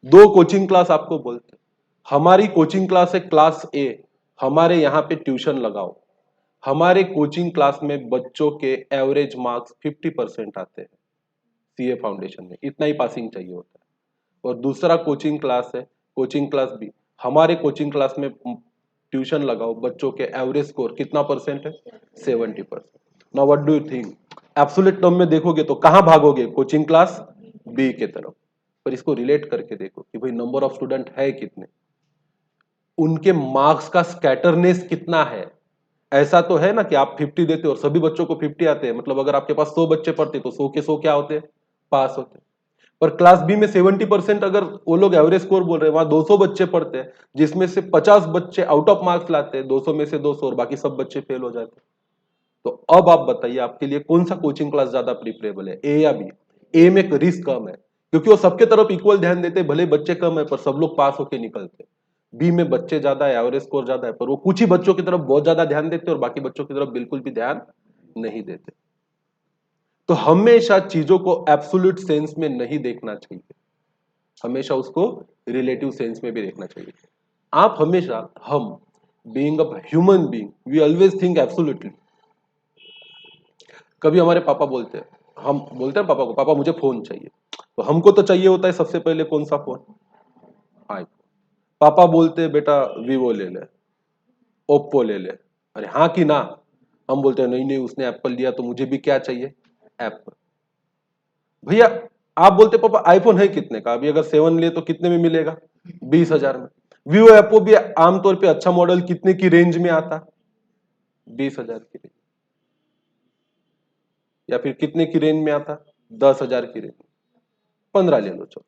Speaker 1: 2 कोचिंग क्लास आपको बोलते हैं, हमारी कोचिंग क्लास है क्लास ए, हमारे यहाँ पे ट्यूशन लगाओ। हमारे कोचिंग क्लास में बच्चों के एवरेज मार्क्स 50% आते हैं, सीए फाउंडेशन में इतना ही पासिंग चाहिए होता है। और दूसरा कोचिंग क्लास है कोचिंग क्लास बी, हमारे कोचिंग क्लास में ट्यूशन लगाओ, बच्चों के एवरेज स्कोर कितना परसेंट है, 70%। Now what do you think, absolute term में देखोगे तो कहां भागोगे, कोचिंग क्लास बी के तरफ। पर इसको रिलेट करके देखो कि भाई नंबर ऑफ स्टूडेंट है कितने, उनके मार्क्स का स्कैटरनेस कितना है। ऐसा तो है ना कि आप 50 देते हो और सभी बच्चों को 50 आते हैं, मतलब अगर आपके पास 100 बच्चे पढ़ते तो 100 के 100 क्या होते हैं, पास होते हैं। पर क्लास बी में 70% अगर वो लोग एवरेज स्कोर बोल रहे हैं, वहां 200 बच्चे पढ़ते हैं, जिसमें से 50 बच्चे आउट ऑफ मार्क्स लाते हैं, 200 में से 200, और बाकी सब बच्चे फेल हो जाते हैं। तो अब आप बताइए आपके लिए कौन सा कोचिंग क्लास ज्यादा प्रिफरेबल है, ए या बी? ए में रिस्क कम है क्योंकि वो सबके तरफ इक्वल ध्यान देते हैं, भले बच्चे कम है पर सब लोग पास होके निकलते हैं। बी में बच्चे ज्यादा है, एवरेज स्कोर ज्यादा है, पर वो कुछ ही बच्चों की तरफ बहुत ज्यादा ध्यान देते हैं और बाकी बच्चों की तरफ बिल्कुल भी ध्यान नहीं देते। तो हमेशा चीजों को एब्सोल्यूट सेंस में नहीं देखना चाहिए, हमेशा उसको रिलेटिव सेंस में भी देखना चाहिए। आप हमेशा, हम being a human being we always think absolutely. कभी हमारे पापा बोलते हैं, हम बोलते हैं पापा को, पापा मुझे फोन चाहिए, तो हमको तो चाहिए होता है सबसे पहले कौन सा फोन, आईफोन। पापा बोलते हैं बेटा वीवो ले ले, ओप्पो ले ले, अरे हाँ कि ना? हम बोलते हैं नहीं नहीं उसने एप्पल लिया तो मुझे भी क्या चाहिए, एप्पल। भैया आप बोलते पापा आईफोन है कितने का, अभी अगर 7 ले तो कितने में मिलेगा, 20,000 में। वीवो एप्पो भी आमतौर पे अच्छा मॉडल कितने की रेंज में आता, 20,000 की रेंज, या फिर कितने की रेंज में आता, 10,000 की रेंज। 15 ले लो चलो,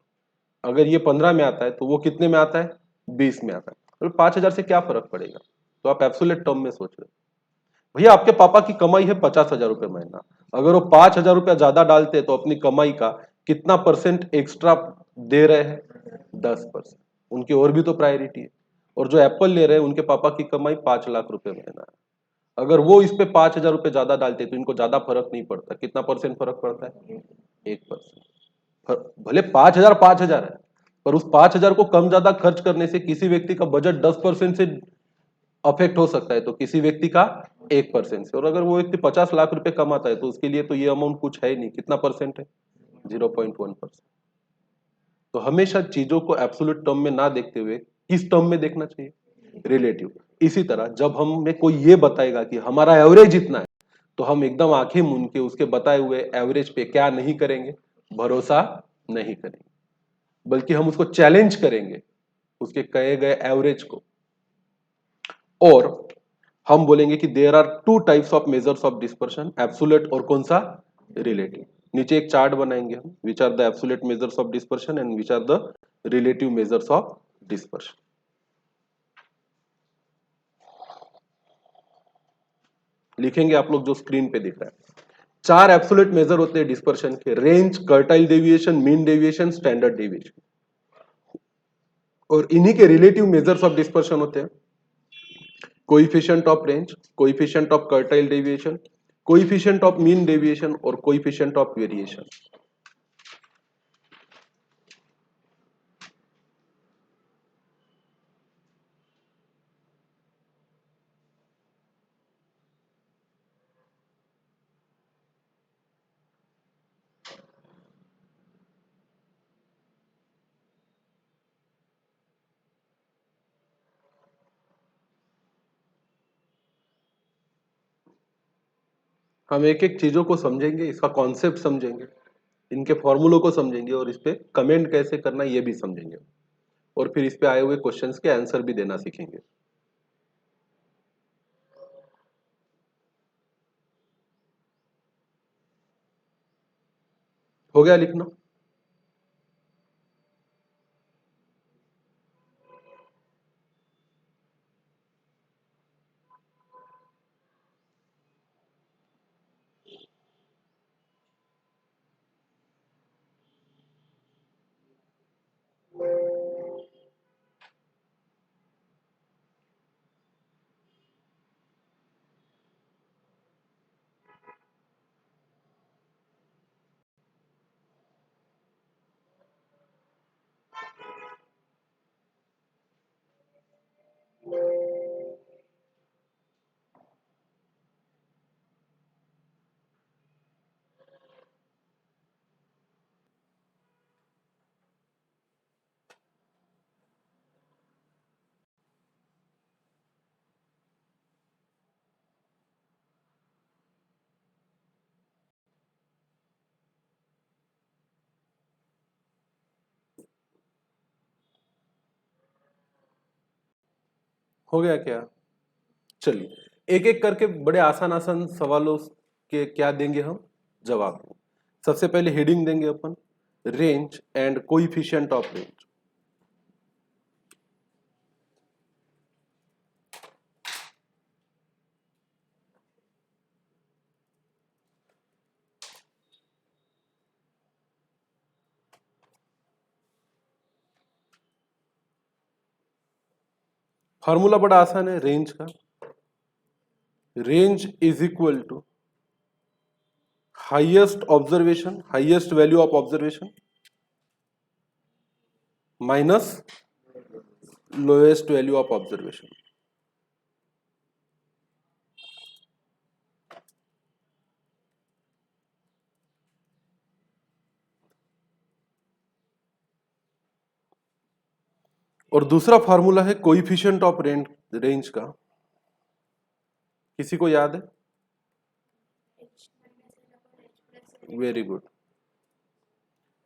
Speaker 1: अगर ये 15 में आता है तो वो कितने में आता है, 20 में आता है, तो 5,000 से क्या फर्क पड़ेगा। तो आप एब्सोल्यूट टर्म में सोच रहे हो। भैया आपके पापा की कमाई है 50,000 रुपए महीना, अगर वो 5,000 रुपया ज्यादा डालते हैं तो अपनी कमाई का कितना परसेंट एक्स्ट्रा दे रहे हैं, 10%। उनकी और भी तो प्रायोरिटी है। और जो एप्पल ले रहे हैं उनके पापा की कमाई 5 लाख रुपए महीना है, अगर वो इस पे 5,000 रुपये ज्यादा डालते तो इनको ज्यादा फर्क नहीं पड़ता, कितना परसेंट फर्क पड़ता है, 1%। भले 5,000 5,000 है, पर उस 5,000 को कम ज्यादा खर्च करने से किसी व्यक्ति का बजट 10% से अफेक्ट हो सकता है, तो किसी व्यक्ति का 1% से। और अगर वो व्यक्ति 50 लाख रुपए कमाता है तो उसके लिए तो ये अमाउंट कुछ है ही नहीं, कितना परसेंट है, 0.1%। तो हमेशा चीजों को एब्सोल्यूट टर्म में ना देखते हुए किस टर्म में देखना चाहिए, रिलेटिव। इसी तरह जब हमें कोई ये बताएगा कि हमारा एवरेज इतना है, तो हम एकदम आंखें मूंद के उसके बताए हुए एवरेज पे क्या नहीं करेंगे, भरोसा नहीं करेंगे, बल्कि हम उसको चैलेंज करेंगे, उसके कहे गए एवरेज को। और हम बोलेंगे कि there are 2 types of measures of dispersion, absolute और कौन सा, रिलेटिव। नीचे एक चार्ट बनाएंगे हम, which are the absolute measures of dispersion and which are the relative measures of dispersion. लिखेंगे आप लोग जो स्क्रीन पे दिख रहा है। 4 एब्सोल्यूट मेजर होते हैं डिस्पर्शन के, range, quartile deviation, mean deviation, standard deviation. और इन्हीं के रिलेटिव मेजर्स ऑफ डिस्पर्शन होते हैं coefficient of range, coefficient of quartile deviation, coefficient of mean deviation और कोएफिशिएंट ऑफ वेरिएशन। हम एक एक चीजों को समझेंगे, इसका कॉन्सेप्ट समझेंगे, इनके फॉर्मूलों को समझेंगे और इस पे कमेंट कैसे करना है ये भी समझेंगे। और फिर इस पे आए हुए क्वेश्चंस के आंसर भी देना सीखेंगे। हो गया लिखना? हो गया क्या? चलिए एक एक करके बड़े आसान आसान सवालों के क्या देंगे हम जवाब। सबसे पहले हेडिंग देंगे अपन, range and coefficient of range. Formula बड़ा आसान है रेंज का, range is equal to highest observation, highest value of observation minus lowest value of observation. और दूसरा फॉर्मूला है कोइफिशिएंट ऑफ रेंज का, किसी को याद है? Very good.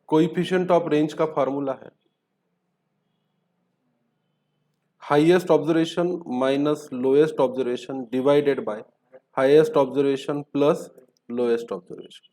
Speaker 1: Coefficient of range का फॉर्मूला है highest observation minus lowest observation divided by highest observation plus lowest observation.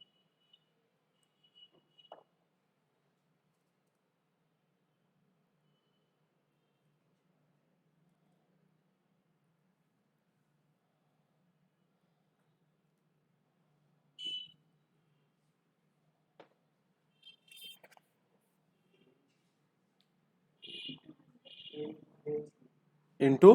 Speaker 1: Into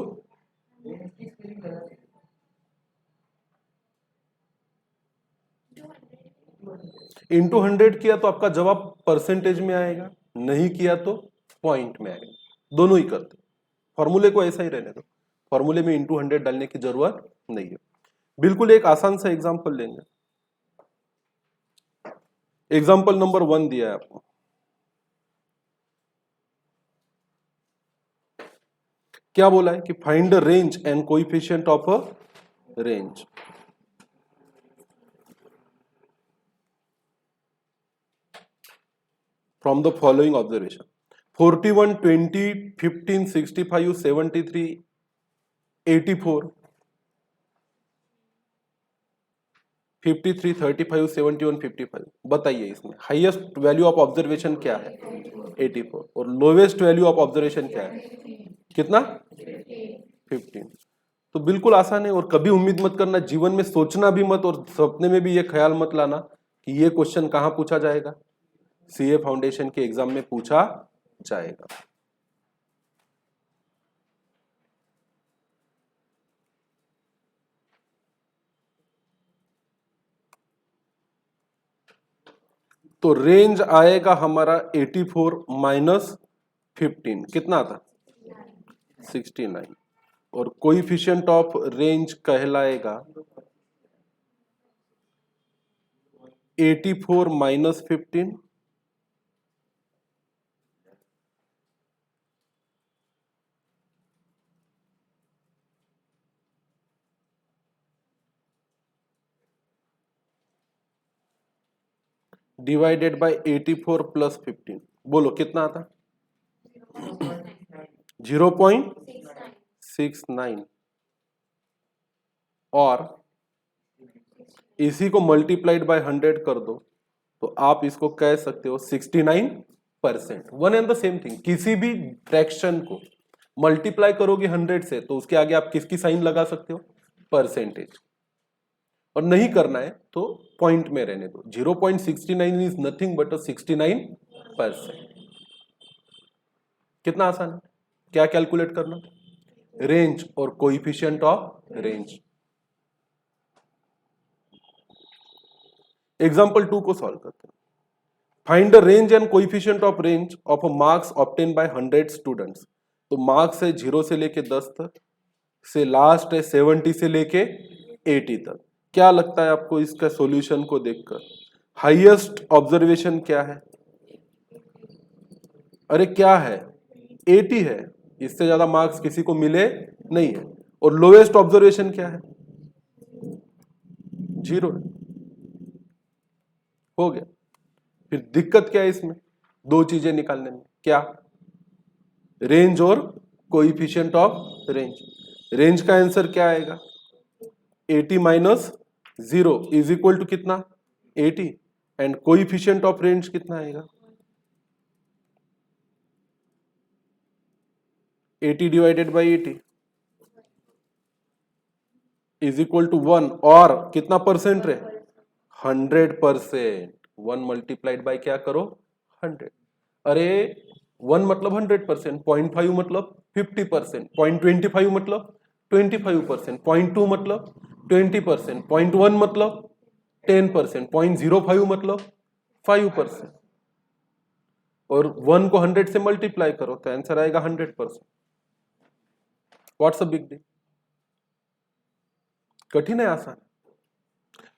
Speaker 1: into 100 किया तो आपका जवाब परसेंटेज में आएगा, नहीं किया तो पॉइंट में आएगा। दोनों ही करते, फॉर्मूले को ऐसा ही रहने दो, फॉर्मूले में इंटू 100 डालने की जरूरत नहीं है। बिल्कुल एक आसान सा एग्जांपल लेंगे। एग्जांपल नंबर 1 दिया है आपको, क्या बोला है कि find the range and coefficient of a range. From the following observation 41 20 15 65 73 84 53 35 71 55। बताइए इसमें हाईएस्ट वैल्यू ऑफ ऑब्जर्वेशन क्या है? 84। और लोवेस्ट वैल्यू ऑफ ऑब्जर्वेशन क्या है? कितना? 15। तो बिल्कुल आसान है। और कभी उम्मीद मत करना, जीवन में सोचना भी मत और सपने में भी ये ख्याल मत लाना कि ये क्वेश्चन कहां पूछा जाएगा, सीए फाउंडेशन के एग्जाम में पूछा जाएगा। तो रेंज आएगा हमारा 84 माइनस 15, कितना था? 69। और कोइफिशिएंट ऑफ रेंज कहलाएगा 84 माइनस 15 डिवाइडेड बाय 84 प्लस 15। बोलो कितना आता? 0.69 और इसी को मल्टीप्लाइड बाय 100 कर दो तो आप इसको कह सकते हो 69%। One and the same thing. किसी भी फ्रैक्शन को मल्टीप्लाई करोगे 100 से तो उसके आगे आप किसकी साइन लगा सकते हो? परसेंटेज। और नहीं करना है तो पॉइंट में रहने दो। 0.69 इज नथिंग बट 69%। कितना आसान है। क्या कैलकुलेट करना? रेंज और कोएफिशिएंट ऑफ रेंज। एग्जाम्पल 2 को सॉल्व करते हैं। Find the range and coefficient of range of marks obtain bye 100 students. तो मार्क्स है 0 से लेके 10 तक, से लास्ट है 70 से लेके 80 तक। क्या लगता है आपको इसका सॉल्यूशन को देखकर? हाईएस्ट ऑब्जर्वेशन क्या है? अरे क्या है? 80 है। इससे ज्यादा मार्क्स किसी को मिले नहीं है। और लोएस्ट ऑब्जर्वेशन क्या है? 0 है। हो गया। फिर दिक्कत क्या है इसमें? दो चीजें निकालने में। क्या? रेंज और कोएफिशिएंट ऑफ रेंज। रेंज का आंसर क्या आएगा? 80 माइनस 0 इज इक्वल टू कितना? 80। एंड कोएफिशिएंट ऑफ रेंज कितना आएगा? 80 divided by 80 is equal to 1। और कितना परसेंट रहे? 100%। 1 मल्टीप्लाइड बाई क्या करो? 100। अरे 1 मतलब 100%, 0.5 मतलब 50%, 0.25 मतलब 25%, 0.2 मतलब 20%, 0.1 मतलब 10%, 0.05 मतलब 5%। और 1 को 100 से मल्टीप्लाई करो तो आंसर आएगा 100%। What's a big deal? कठिन है आसान?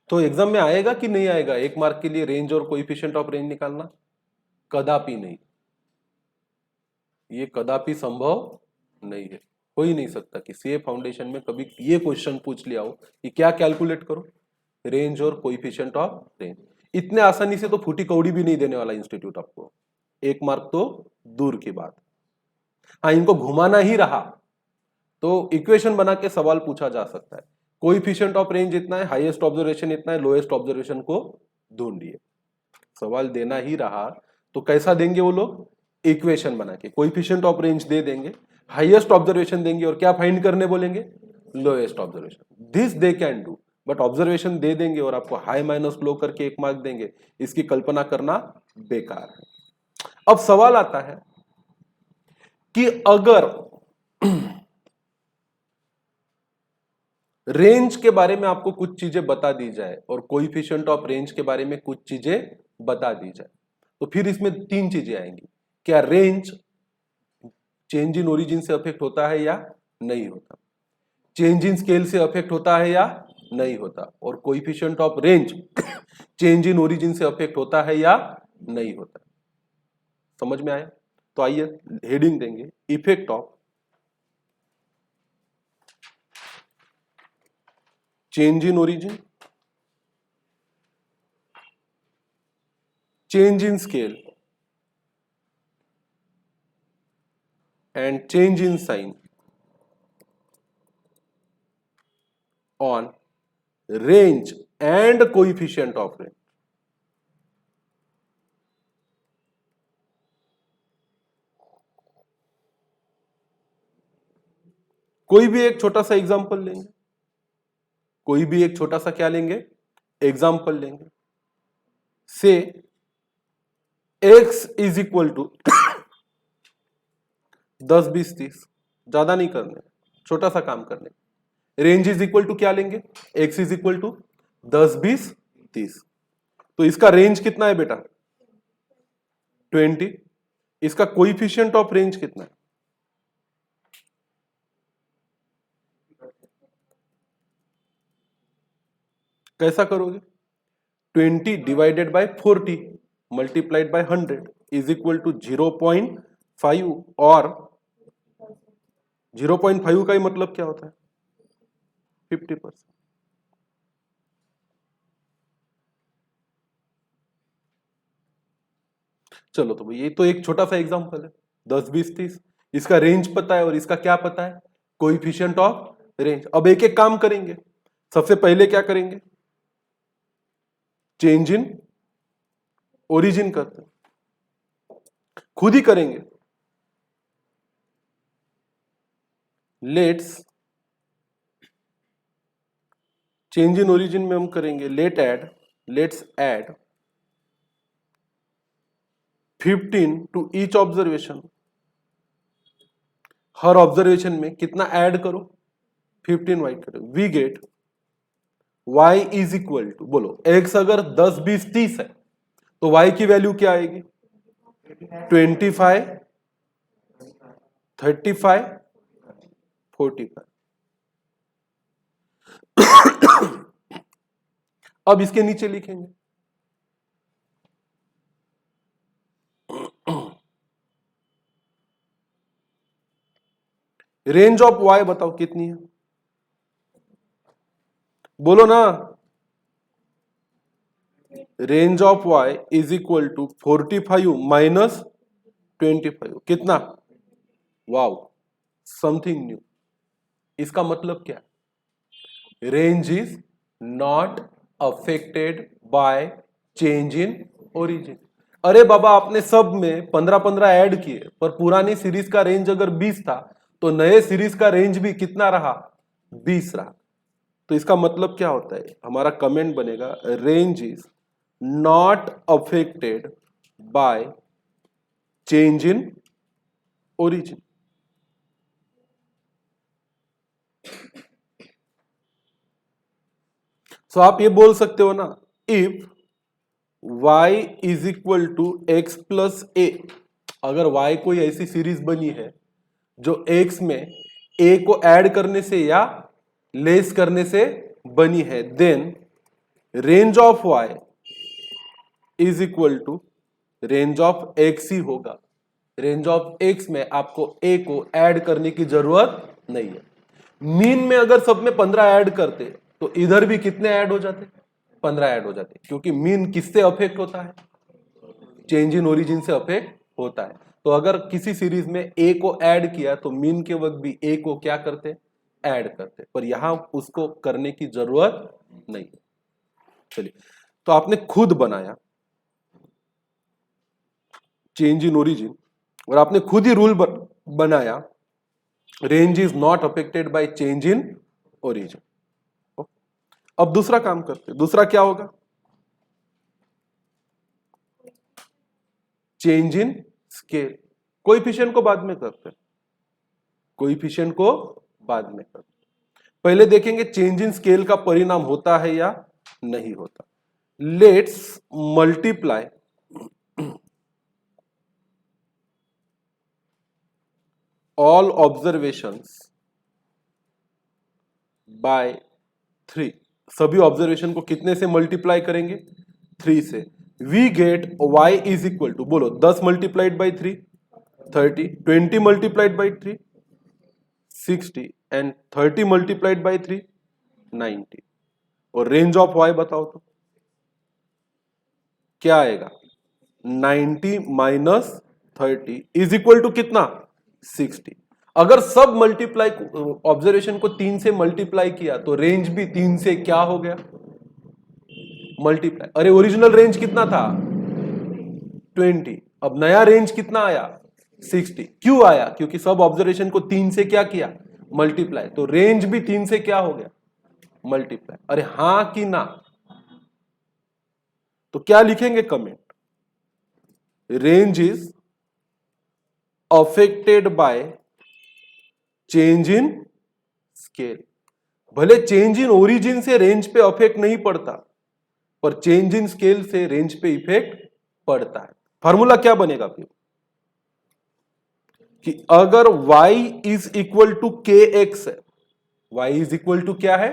Speaker 1: तो एग्जाम में आएगा कि नहीं आएगा 1 मार्क के लिए रेंज और कोएफिशिएंट ऑफ रेंज निकालना? कदापि नहीं। ये कदापि संभव नहीं है। हो ही नहीं सकता कि सीए फाउंडेशन में कभी ये क्वेश्चन पूछ लिया हो कि क्या कैलकुलेट करो? रेंज और कोएफिशिएंट ऑफ रेंज। इतने आसानी से तो फूटी कौड़ी भी नहीं देने वाला इंस्टीट्यूट आपको। 1 मार्क तो दूर की बात। हाँ, इनको घुमाना ही रहा तो इक्वेशन बना के सवाल पूछा जा सकता है। कोएफिशिएंट ऑफ रेंज इतना है, हाईएस्ट ऑब्जर्वेशन इतना है, लोएस्ट ऑब्जर्वेशन को ढूंढिए। सवाल देना ही रहा तो कैसा देंगे वो लोग? इक्वेशन बना के कोएफिशिएंट ऑफ रेंज दे देंगे, हाईएस्ट ऑब्जर्वेशन देंगे और क्या फाइंड करने बोलेंगे? Lowest observation. This they can do. But observation दे देंगे और आपको हाई माइनस लो करके 1 मार्क देंगे, इसकी कल्पना करना बेकार है। अब सवाल आता है कि अगर रेंज के बारे में आपको कुछ चीजें बता दी जाए और कोएफिशिएंट ऑफ रेंज के बारे में कुछ चीजें बता दी जाए तो फिर इसमें 3 चीजें आएंगी। क्या रेंज चेंज इन ओरिजिन से अफेक्ट होता है या नहीं होता? चेंज इन स्केल से अफेक्ट होता है या नहीं होता? और coefficient of range change in origin से अफेक्ट होता है या नहीं होता? समझ में आया? तो आइए हेडिंग देंगे effect of change in origin, change in scale and change in sign on range and coefficient of range. कोई भी एक छोटा सा एग्जांपल लेंगे, कोई भी एक छोटा सा क्या लेंगे? एग्जांपल लेंगे। से x इज इक्वल टू 10 20 30, ज्यादा नहीं करने, छोटा सा काम करने। रेंज इज इक्वल टू क्या लेंगे? x is equal to 10 20 30। तो इसका रेंज कितना है बेटा? 20। इसका कोएफिशिएंट ऑफ रेंज कितना है? कैसा करोगे? 20 divided by 40 multiplied by 100 is equal to 0.5। और 0.5 का ही मतलब क्या होता है? 50%। चलो तो ये तो एक छोटा सा एग्जांपल है, 10 20 30। इसका रेंज पता है और इसका क्या पता है, कोएफिशिएंट ऑफ रेंज। अब एक एक काम करेंगे। सबसे पहले क्या करेंगे, चेंज इन ओरिजिन करते हैं, खुद ही करेंगे। लेट्स चेंज इन ओरिजिन में हम करेंगे let's add 15 to each observation. हर ऑब्जर्वेशन में कितना ऐड करो, 15 वाई करो। We get y is equal to, बोलो x अगर 10 20 30 है तो y की वैल्यू क्या आएगी, 25 35 45। अब इसके नीचे लिखेंगे रेंज ऑफ y, बताओ कितनी है, बोलो ना। Range of y is equal to 45 minus 25, कितना, वाओ, समथिंग न्यू। इसका मतलब क्या, range is not affected by change in origin. अरे बाबा, आपने सब में 15-15 ऐड किए, पर पुरानी सीरीज का रेंज अगर 20 था तो नए सीरीज का रेंज भी कितना रहा, 20 रहा। तो इसका मतलब क्या होता है, हमारा कमेंट बनेगा range is not affected by change in origin. So आप ये बोल सकते हो ना, if y is equal to x plus a, अगर y कोई ऐसी सीरीज बनी है जो x में a को ऐड करने से या लेस करने से बनी है, then range of y is equal to range of x ही होगा। रेंज ऑफ x में आपको a को ऐड करने की जरूरत नहीं है। मीन में अगर सब में 15 ऐड करते तो इधर भी कितने ऐड हो जाते, 15 ऐड हो जाते, क्योंकि मीन किससे अफेक्ट होता है, चेंज इन ओरिजिन से अफेक्ट होता है। तो अगर किसी सीरीज में ए को ऐड किया तो मीन के वक्त भी ए को क्या करते, ऐड करते, पर यहां उसको करने की जरूरत नहीं। चलिए, तो आपने खुद बनाया चेंज इन ओरिजिन और आपने खुद ही रूल बनाया range is not affected by change in origin. अब दूसरा काम करते, दूसरा क्या होगा, चेंज इन स्केल। कोएफिशिएंट को बाद में करते हैं, कोएफिशिएंट को बाद में करते हैं। पहले देखेंगे चेंज इन स्केल का परिणाम होता है या नहीं होता। Let's multiply all observations by 3। सभी ऑब्जर्वेशन को कितने से मल्टीप्लाई करेंगे, 3 से। We get y is equal to, बोलो 10 multiplied by 3 30, 20 multiplied by 3 60 and 30 multiplied by 3 90। और रेंज ऑफ y बताओ तो क्या आएगा, 90 माइनस 30 इज इक्वल टू कितना, 60। अगर सब मल्टीप्लाई ऑब्जर्वेशन को 3 से मल्टीप्लाई किया तो रेंज भी 3 से क्या हो गया, मल्टीप्लाई। अरे ओरिजिनल रेंज कितना था, 20, अब नया रेंज कितना आया, 60। क्यों आया, क्योंकि सब ऑब्जर्वेशन को 3 से क्या किया, मल्टीप्लाई, तो रेंज भी 3 से क्या हो गया, मल्टीप्लाई। अरे हां कि ना, तो क्या लिखेंगे comment, range is affected by change in scale. भले चेंज इन ओरिजिन से रेंज पे अफेक्ट नहीं पड़ता, पर चेंज इन स्केल से रेंज पे इफेक्ट पड़ता है। फार्मूला क्या बनेगा फिर, कि अगर y is equal to k x है, y इज इक्वल टू क्या है,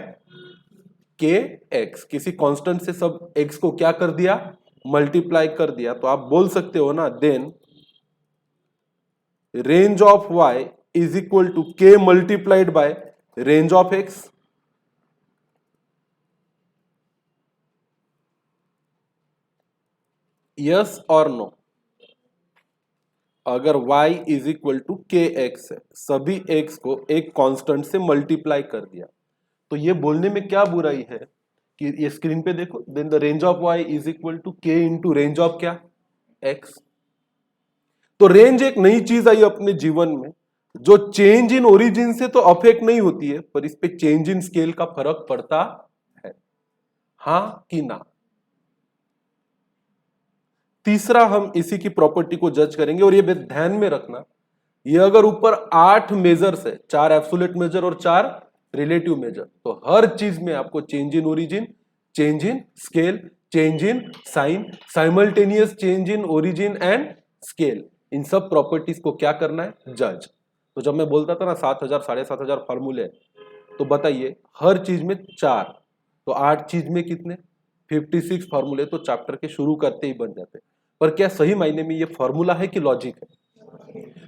Speaker 1: के एक्स, किसी कांस्टेंट से सब x को क्या कर दिया, मल्टीप्लाई कर दिया, तो आप बोल सकते हो ना, then range of y is equal to k multiplied by range of x। Yes और नो, अगर y is equal to k x है, सभी x को एक कांस्टेंट से मल्टीप्लाई कर दिया, तो ये बोलने में क्या बुराई है कि ये स्क्रीन पे देखो, then the range of y is equal to k into range of क्या, x। तो रेंज एक नई चीज आई अपने जीवन में जो चेंज इन ओरिजिन से तो अफेक्ट नहीं होती है, पर इस पे चेंज इन स्केल का फर्क पड़ता है, हाँ कि ना। तीसरा हम इसी की प्रॉपर्टी को जज करेंगे, और ये ध्यान में रखना, ये अगर ऊपर 8 मेजर्स है, 4 एब्सोल्यूट मेजर और 4 रिलेटिव मेजर, तो हर चीज में आपको change in origin, change in scale, change in sign, simultaneous change in origin and scale, इन सब प्रॉपर्टीज को क्या करना है, जज। तो जब मैं बोलता था ना 7000 7500 फॉर्मूले, तो बताइए हर चीज में 4, तो 8 चीज में कितने, 56 फॉर्मूले तो चैप्टर के शुरू करते ही बन जाते। पर क्या सही मायने में ये फॉर्मूला है कि लॉजिक है?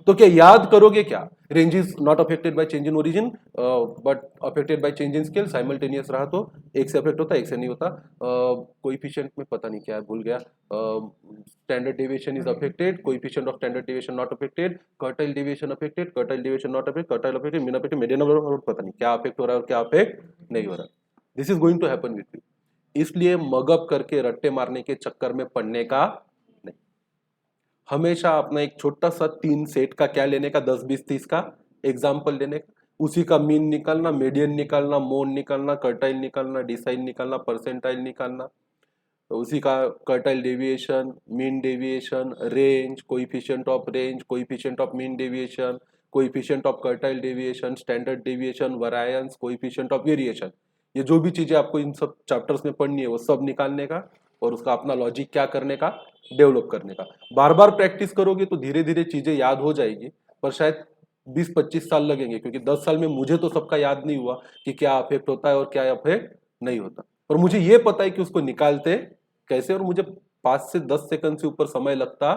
Speaker 1: तो क्या याद करोगे क्या, range is not affected by change in origin but affected by change in scale, simultaneous रहा तो एक से अफेक्ट होता है, एक से नहीं होता। कोएफिशिएंट में पता नहीं क्या है, भूल गया। Standard deviation is affected, coefficient of standard deviation not affected, quartile deviation affected, quartile deviation not affected, quartile affected, mean affected, median affected, पता नहीं क्या अफेक्ट हो रहा है और क्या अफेक्ट नहीं हो रहा। This is going to happen with you. इसलिए मगअप करके रट्टे मारने के चक्कर में पड़ने का नहीं, हमेशा अपना एक छोटा सा 3 सेट का क्या लेने का, 10 20 30 का एग्जाम्पल लेने का, उसी का मीन निकालना, मीडियन निकालना, मोड निकालना, कर्टाइल निकालना, डिसाइल निकालना, परसेंटाइल निकालना, तो उसी का quartile deviation, mean deviation, range, coefficient of range, coefficient of mean deviation, coefficient of quartile deviation, standard deviation, variance, coefficient of variation, ये जो भी चीजें आपको इन सब चैप्टर्स में पढ़नी है वो सब निकालने का, और उसका अपना लॉजिक क्या करने का, डेवलप करने का। बार बार प्रैक्टिस करोगे तो धीरे धीरे चीजें याद हो जाएगी, पर शायद 20-25 साल लगेंगे, क्योंकि 10 साल में मुझे तो सबका याद नहीं हुआ कि क्या अफेक्ट होता है और क्या अफेक्ट नहीं होता, और मुझे ये पता है कि उसको निकालते कैसे, और मुझे 5 से 10 सेकंड से ऊपर समय लगता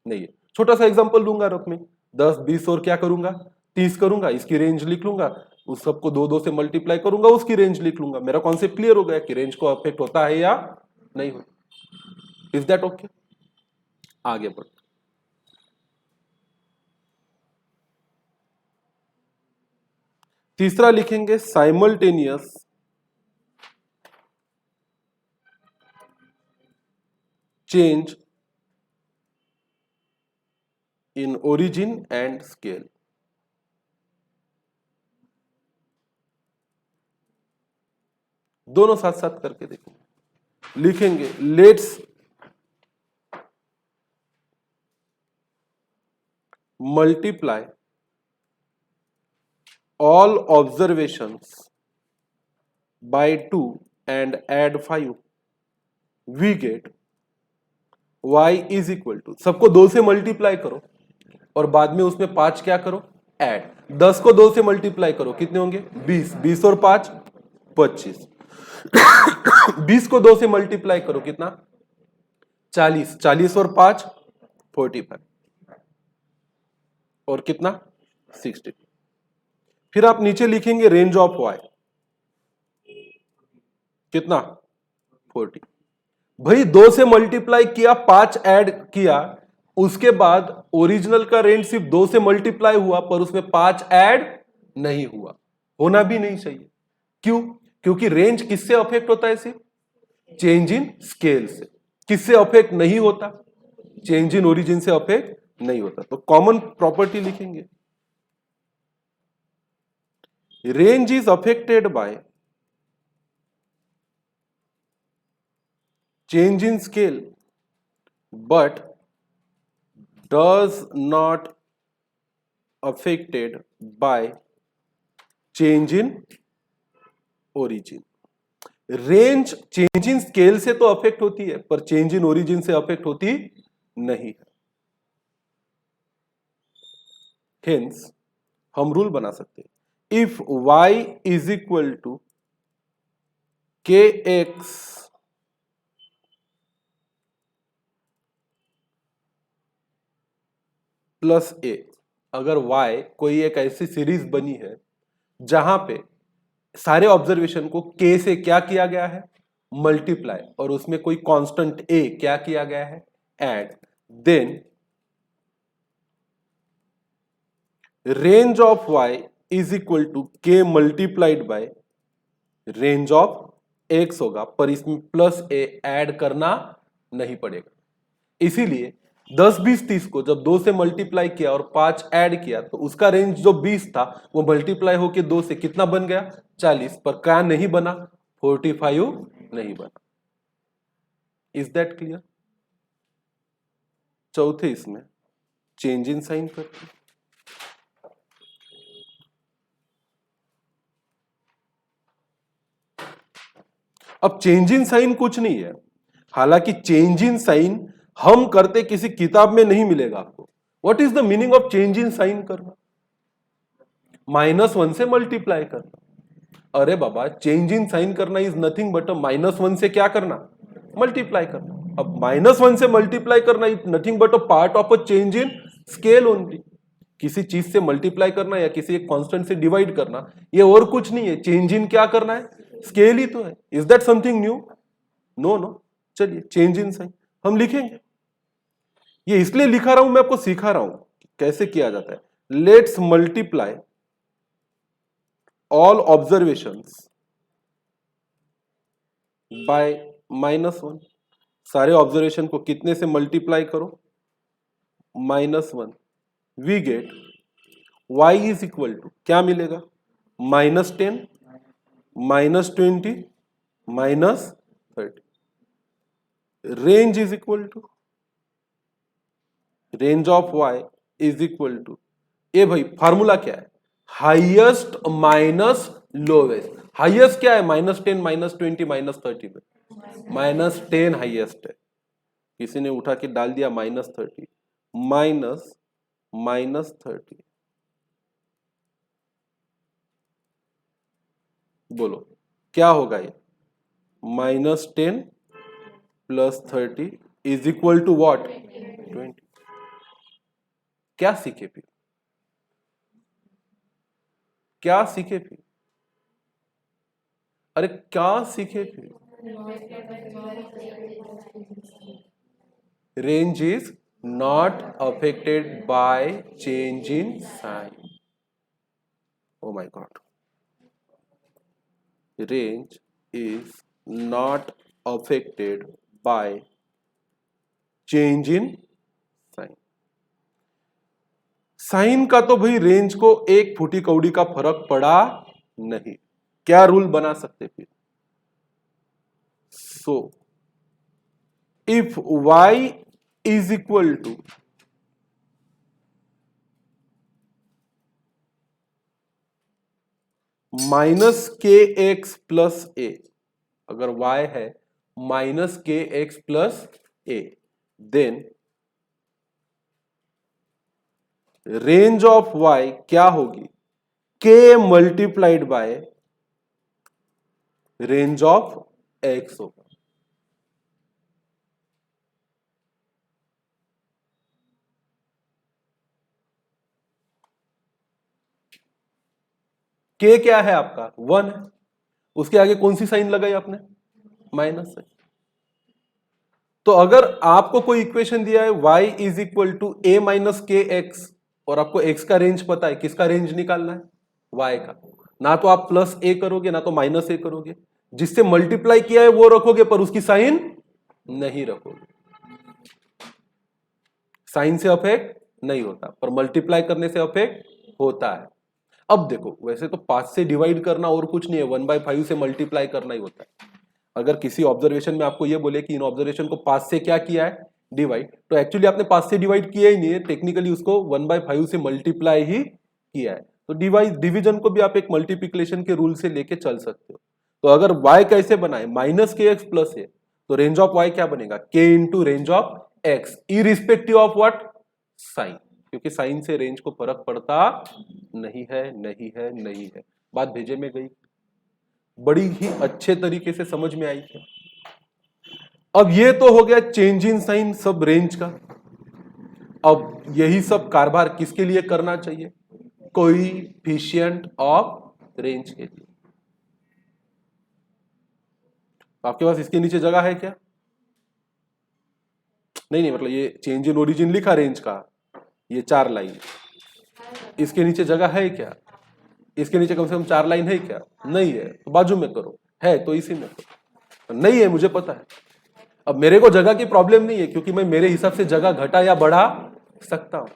Speaker 1: नहीं है। छोटा सा एग्जांपल लूंगा रफ में, 10 20 और क्या करूंगा, 30 करूंगा, इसकी रेंज लिख लूंगा, उस सबको 2 से मल्टीप्लाई करूंगा, उसकी रेंज लिख लूंगा, मेरा कॉन्सेप्ट क्लियर हो गया कि रेंज को अफेक्ट होता है या नहीं होता। Is that okay? आगे बढ़, तीसरा लिखेंगे simultaneous change in origin and scale. दोनों साथ साथ करके देखो, लिखेंगे let's multiply all observations by 2 and add 5, we get y is equal to, सबको 2 से मल्टीप्लाई करो और बाद में उसमें 5 क्या करो, ऐड। 10 को 2 से मल्टीप्लाई करो, कितने होंगे, 20, 20 और 5 25, 20 को 2 से मल्टीप्लाई करो, कितना, 40, 40 और 5 45, और कितना, 60। फिर आप नीचे लिखेंगे रेंज ऑफ y, कितना, 40। भाई 2 से मल्टीप्लाई किया, 5 ऐड किया, उसके बाद ओरिजिनल का रेंज सिर्फ 2 से मल्टीप्लाई हुआ, पर उसमें 5 ऐड नहीं हुआ, होना भी नहीं चाहिए। क्यों? क्योंकि रेंज किससे अफेक्ट होता है, सिर्फ चेंज इन स्केल से। किससे अफेक्ट नहीं होता, चेंज इन ओरिजिन से अफेक्ट नहीं होता। तो कॉमन प्रॉपर्टी लिखेंगे, range is affected by change in scale but does not affected by change in origin। Range change in scale से तो अफेक्ट होती है, पर चेंज इन ओरिजिन से अफेक्ट होती नहीं है। हेंस हम रूल बना सकते हैं, if y is equal to kx plus a, अगर y कोई एक ऐसी सीरीज बनी है जहां पे सारे ऑब्जर्वेशन को k से क्या किया गया है, मल्टीप्लाई, और उसमें कोई कांस्टेंट a क्या किया गया है, add, then range of y is equal to k multiplied by range of x होगा, पर इसमें प्लस a ऐड करना नहीं पड़ेगा। इसीलिए 10, 20, 30 को जब 2 से मल्टीप्लाई किया और 5 ऐड किया तो उसका रेंज जो 20 था वो मल्टीप्लाई होके 2 से कितना बन गया 40, पर क्या नहीं बना 45 नहीं बना। Is that clear? चौथे इसमें चेंज इन साइन करते हैं। अब चेंज इन साइन कुछ नहीं है, हालांकि चेंज इन साइन हम करते किसी किताब में नहीं मिलेगा आपको। What is the meaning of change in sign करना? -1 से मल्टीप्लाई करना। अरे बाबा, चेंज इन साइन करना इज नथिंग बट -1 से क्या करना मल्टीप्लाई करना। अब -1 से मल्टीप्लाई करना is nothing but a part of a change in scale only. किसी चीज से मल्टीप्लाई करना या किसी एक कांस्टेंट से डिवाइड करना ये और कुछ नहीं है। चेंज इन क्या करना है? स्केल ही तो है। Is that something new? No no. चलिए चेंज इन साइन हम लिखेंगे। ये इसलिए लिखा रहा हूं, मैं आपको सिखा रहा हूं कैसे किया जाता है। Let's multiply all observations by -1। सारे ऑब्जर्वेशन को कितने से मल्टीप्लाई करो? -1। We get y is equal to क्या मिलेगा? -10, -20, -30। Range is equal to range of y is equal to, ए भाई फॉर्मूला क्या है? Highest minus lowest. हाईएस्ट क्या है? -10, -20, -30 में -10 हाईएस्ट है। किसी ने उठा के डाल दिया -30, -30। बोलो क्या होगा ये? -10 + 30 इज इक्वल टू व्हाट? 20। क्या सीखे फिर? क्या सीखे फिर? अरे क्या सीखे फिर? Range is not affected by change in sign. Oh my God, range is not affected by change in sign. Sign का तो भाई रेंज को एक फूटी कौड़ी का फर्क पड़ा नहीं। क्या रूल बना सकते फिर? So if y is equal to -kx plus a, अगर y है -kx plus a, then range of y क्या होगी? k multiplied by range of x होगा। k क्या है आपका? 1 है। उसके आगे कौन सी साइन लगाई आपने? माइनस है। तो अगर आपको कोई इक्वेशन दिया है y is equal to a minus k x, और आपको x का रेंज पता है, किसका रेंज निकालना है? y का। ना तो आप प्लस a करोगे ना तो माइनस a करोगे। जिससे मल्टीप्लाई किया है वो रखोगे पर उसकी साइन नहीं रखोगे। साइन से अफेक्ट नहीं होता, पर मल्टीप्लाई करने से अफेक्ट होता है। अब देखो, वैसे तो 5 से डिवाइड करना और कुछ नहीं है, 1/5 से मल्टीप्लाई करना ही होता है। अगर किसी ऑब्जर्वेशन में आपको ये बोले कि इन ऑब्जर्वेशन को 5 से क्या किया है? डिवाइड, तो एक्चुअली आपने 5 से डिवाइड किया ही नहीं है, टेक्निकली उसको 1/5 से मल्टीप्लाई ही किया है। तो डिवीजन को भी आप एक मल्टीप्लिकेशन के रूल से लेके चल सकते हो। तो अगर y कैसे बनाए? -kx प्लस a, तो रेंज ऑफ y क्या बनेगा? k into range of x, irrespective of what? Sign. क्योंकि साइन से रेंज को फर्क पड़ता नहीं है, नहीं है, नहीं है। बात भेजे में गई? बड़ी ही अच्छे तरीके से समझ में आई क्या? अब ये तो हो गया चेंज इन साइन सब रेंज का। अब यही सब कारभार किसके लिए करना चाहिए? कोएफिशिएंट ऑफ रेंज के लिए। आपके पास इसके नीचे जगह है क्या? नहीं, मतलब ये चेंज इन ओरिजिन लिखा रेंज का, ये 4 लाइन। इसके नीचे जगह है क्या? इसके नीचे कम से कम 4 लाइन है क्या? नहीं है, तो बाजू में करो, है तो इसी में करो। नहीं है मुझे पता है। अब मेरे को जगह की प्रॉब्लम नहीं है, क्योंकि मैं मेरे हिसाब से जगह घटा या बढ़ा सकता हूं।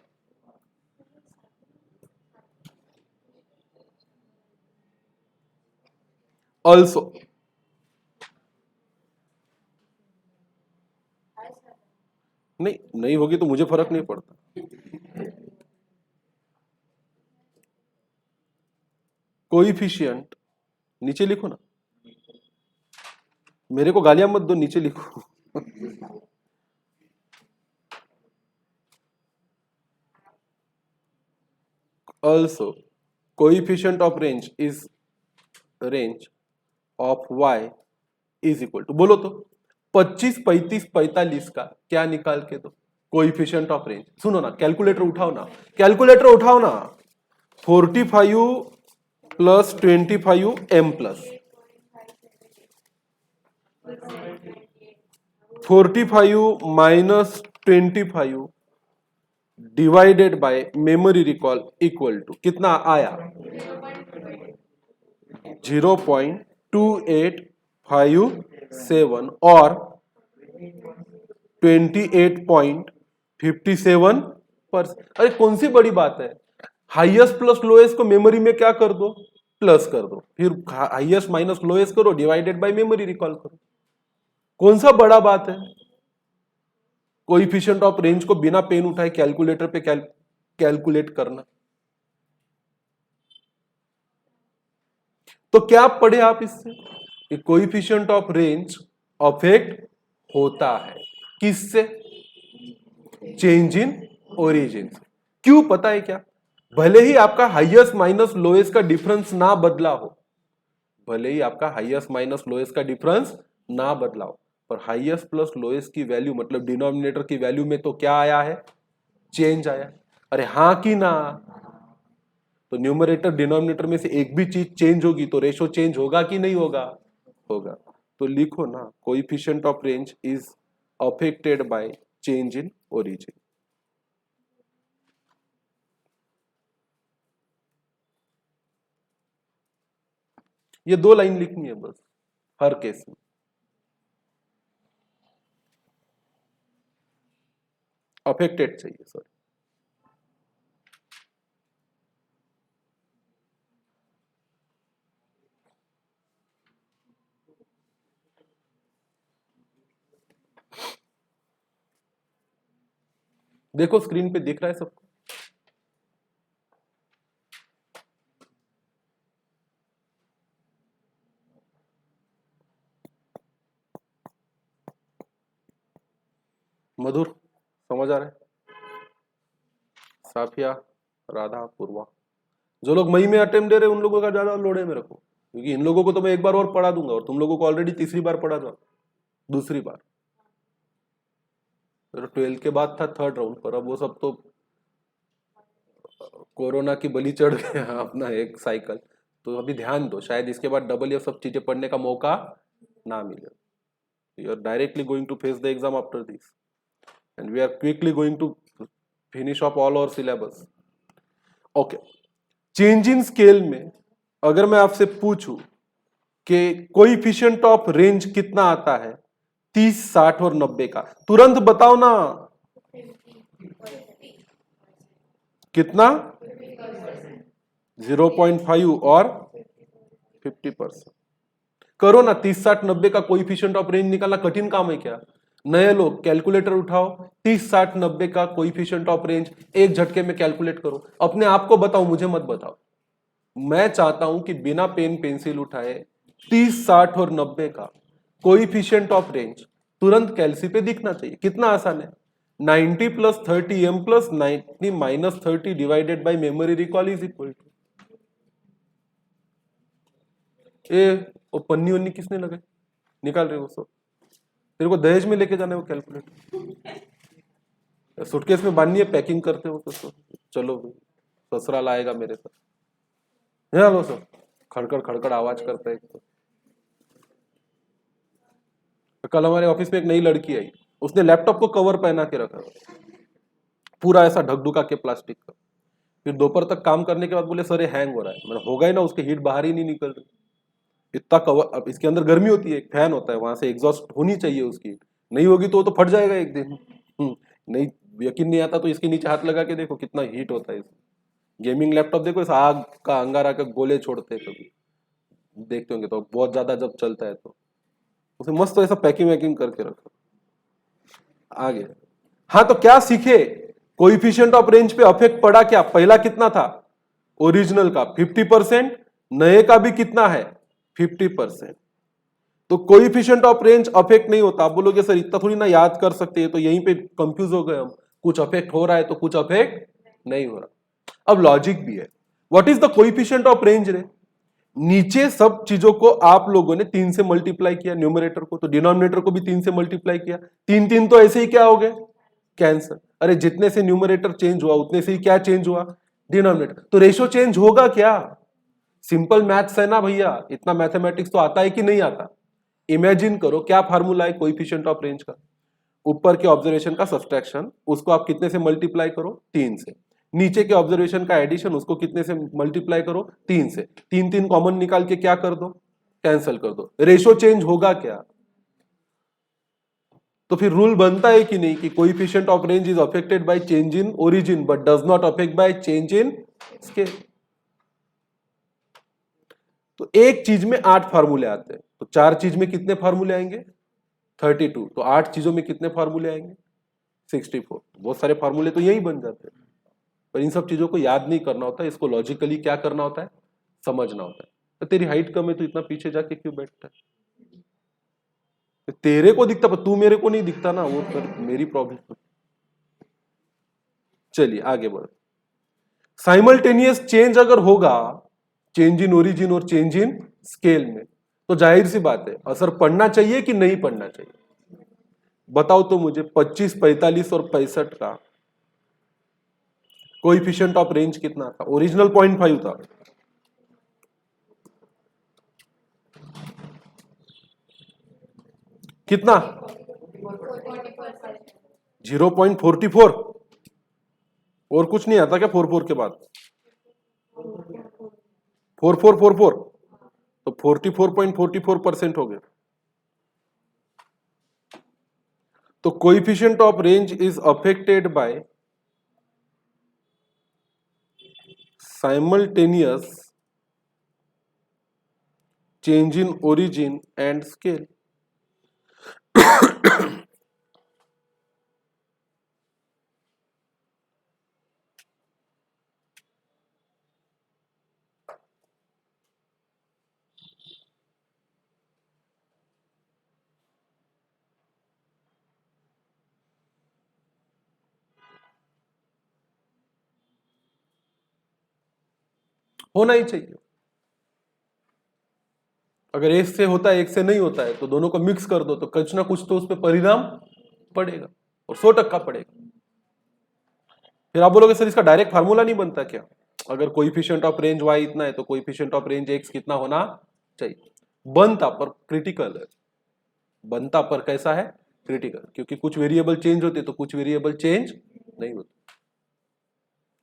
Speaker 1: ऑल्सो नहीं होगी तो मुझे फर्क नहीं पड़ता। कोइफिशिएंट नीचे लिखो ना, मेरे को गालियां मत दो, नीचे लिखो। Also coefficient of range is range of y is equal to, बोलो तो 25, 35, 45 का क्या निकाल के दो कोइफिशिएंट ऑफ रेंज। सुनो ना, कैलकुलेटर उठाओ ना, कैलकुलेटर उठाओ ना। 45 plus 25 m plus 45 minus 25 divided by memory recall equal to कितना आया? 0.2857 और 28.57%। अरे कौन सी बड़ी बात है? हाईएस्ट प्लस लोएस्ट को मेमोरी में क्या कर दो? प्लस कर दो, फिर हाईएस्ट माइनस लोएस्ट करो, डिवाइडेड बाय मेमोरी रिकॉल करो। कौन सा बड़ा बात है? कोएफिशिएंट ऑफ रेंज को बिना पेन उठाए कैलकुलेटर पे कैलकुलेट करना। तो क्या पढ़े आप इससे कि कोएफिशिएंट ऑफ रेंज अफेक्ट होता है किससे? Change in origin. क्यों पता है क्या? भले ही आपका हाईएस्ट माइनस लोएस्ट का डिफरेंस ना बदला हो, भले ही आपका हाईएस्ट माइनस लोएस्ट का डिफरेंस ना बदला हो, पर हाईएस्ट प्लस लोएस्ट की वैल्यू मतलब डिनोमिनेटर की वैल्यू में तो क्या आया है? चेंज आया। अरे हाँ कि ना? तो न्यूमरेटर डिनोमिनेटर में से एक भी चीज चेंज होगी तो रेशो चेंज होगा कि नहीं होगा? होगा। तो लिखो ना, coefficient of range is affected by change in origin. ये 2 लाइन लिखनी है बस हर केस में। अफेक्टेड चाहिए, सॉरी। देखो स्क्रीन पे दिख रहा है सबको? मधुर समझ आ रहा है? साफिया, राधा, पूर्वा, जो लोग मई में अटेम्प्ट दे रहे हैं उन लोगों का ज्यादा लोड है मेरे को, क्योंकि इन लोगों को तो मैं एक बार और पढ़ा दूंगा और तुम लोगों को ऑलरेडी तीसरी बार पढ़ा था, दूसरी बार। तो 12 के बाद था थर्ड राउंड, पर अब वो सब तो कोरोना की बलि चढ़ गया अपना एक साइकिल। तो अभी ध्यान दो, शायद इसके बाद डबल ये सब चीजें पढ़ने का मौका ना मिले। You are directly going to face the exam after this and we are quickly going to finish off all our syllabus. Okay, change in scale में अगर मैं आपसे पूछूं कि कोएफिशिएंट ऑफ रेंज कितना आता है 30, 60 और 90 का, तुरंत बताओ ना। कितना? 0.5 और 50%। करो ना, 30, 60, 90 का कोएफिशिएंट ऑफ रेंज निकालना कठिन काम है क्या? नए लोग कैलकुलेटर उठाओ, 30, 60, 90 का कोएफिशिएंट ऑफ रेंज एक झटके में कैलकुलेट करो। अपने आप को बताओ, मुझे मत बताओ। मैं चाहता हूं कि बिना पेन पेंसिल उठाए 30, 60 और 90 का कोएफिशिएंट ऑफ रेंज तुरंत कैलसी पे दिखना चाहिए। कितना आसान है? 90 plus 30 m plus 90 minus 30 divided by memory recall is equal to, ए वो पन्नी वन्नी किसने लगाई? निकाल रहे हो सब? तेरे को दहेज में लेके जाना है वो कैलकुलेटर? सूटकेस में बांधनी है, पैकिंग करते हो तो चलो ससुराल आएगा मेरे साथ। लो सर, खड़खड़ खड़खड़ आवाज करता है। तो कल हमारे ऑफिस में एक नई लड़की आई, उसने लैपटॉप को कवर पहना के रखा, पूरा ऐसा ढकढुका के प्लास्टिक का। फिर दोपहर तक काम करने के बाद बोले सर ये हैंग हो रहा है। मैंने होगा ही ना, उसके हीट बाहर ही नहीं निकल रही, इतना कवर। अब इसके अंदर गर्मी होती है, एक फैन होता है, वहां से एग्जॉस्ट होनी चाहिए उसकी, नहीं होगी तो वो तो फट जाएगा एक दिन। नहीं, यकीन नहीं आता तो इसके नीचे हाथ लगा के देखो कितना हीट होता है इसमें। गेमिंग लैपटॉप देखो, इस आग का अंगारा का गोले छोड़ते हैं, कभी देखते होंगे तो बहुत ज्यादा जब चलता है तो उसे मस्त तो ऐसा पैकिंग वैकिंग करके रखो। आगे, हाँ तो क्या सीखे, कोएफिशिएंट ऑफ रेंज पे अफेक्ट पड़ा क्या? पहला कितना था ओरिजिनल का 50%, नए का भी कितना है 50%। तो कोएफिशिएंट ऑफ रेंज अफेक्ट नहीं होता। आप बोलोगे सर इतना थोड़ी ना याद कर सकते हैं, तो यहीं पे कंफ्यूज हो गए हम, कुछ अफेक्ट हो रहा है तो कुछ अफेक्ट नहीं हो रहा। अब लॉजिक भी है, what is the coefficient of range रे? नीचे सब चीजों को आप लोगों ने 3 से मल्टीप्लाई किया, न्यूमरेटर को, तो डिनोमिनेटर को भी 3 से मल्टीप्लाई किया, 3 3 तो ऐसे ही क्या हो गए कैंसर। अरे जितने से न्यूमरेटर चेंज हुआ उतने से ही क्या चेंज हुआ डिनोमिनेटर, तो रेशो चेंज होगा क्या? सिंपल मैथ्स है ना भैया, इतना मैथमेटिक्स तो आता है कि नहीं आता। इमेजिन करो क्या फार्मूला है कोएफिशिएंट ऑफ रेंज का, ऊपर के ऑब्जर्वेशन का सब्सट्रैक्शन, उसको आप कितने से मल्टीप्लाई करो 3 से, नीचे के ऑब्जर्वेशन का एडिशन, उसको कितने से मल्टीप्लाई करो 3 से, 3 3 कॉमन निकाल के क्या कर दो कैंसिल कर दो, रेशो चेंज होगा क्या? तो फिर रूल बनता है कि नहीं कि coefficient of range is affected by change in origin but does not affect bye change in scale. तो एक चीज में 8 फार्मूले आते हैं, तो 4 चीज में कितने फार्मूले आएंगे 32, तो 8 चीजों में कितने फार्मूले आएंगे 64। बहुत सारे फार्मूले तो यही बन जाते हैं, पर इन सब चीजों को याद नहीं करना होता है, इसको लॉजिकली क्या करना होता है समझना होता है। तो तेरी हाइट कम है तो इतना पीछे जाके क्यों बैठता है? तेरे को दिखता पर तू मेरे को नहीं दिखता ना, वो फिर मेरी प्रॉब्लम। चलिए आगे बढ़ो। साइमल्टेनियस चेंज अगर होगा, चेंज इन ओरिजिन और चेंज इन स्केल में, तो जाहिर सी बात है असर पड़ना चाहिए कि नहीं पड़ना चाहिए? बताओ तो मुझे, 25 45 और 65 का कोएफिशिएंट ऑफ रेंज कितना था? ओरिजिनल 0.5 था, कितना 0.44, और कुछ नहीं आता क्या 44 के बाद 4444, तो 44.44% हो गया। तो coefficient of range is affected bye simultaneous change in origin and scale। होना ही चाहिए। अगर एक से होता है एक से नहीं होता है तो दोनों को मिक्स कर दो, तो कुछ ना कुछ तो उस पर परिणाम पड़ेगा, और 100% पड़ेगा। फिर आप बोलोगे सर इसका डायरेक्ट फार्मूला नहीं बनता क्या? अगर कोएफिशिएंट ऑफ रेंज y इतना है तो कोएफिशिएंट ऑफ रेंज x कितना होना चाहिए? बनता पर क्रिटिकल है, बनता पर कैसा है क्रिटिकल, क्योंकि कुछ वेरिएबल चेंज होते तो कुछ वेरिएबल चेंज नहीं होते।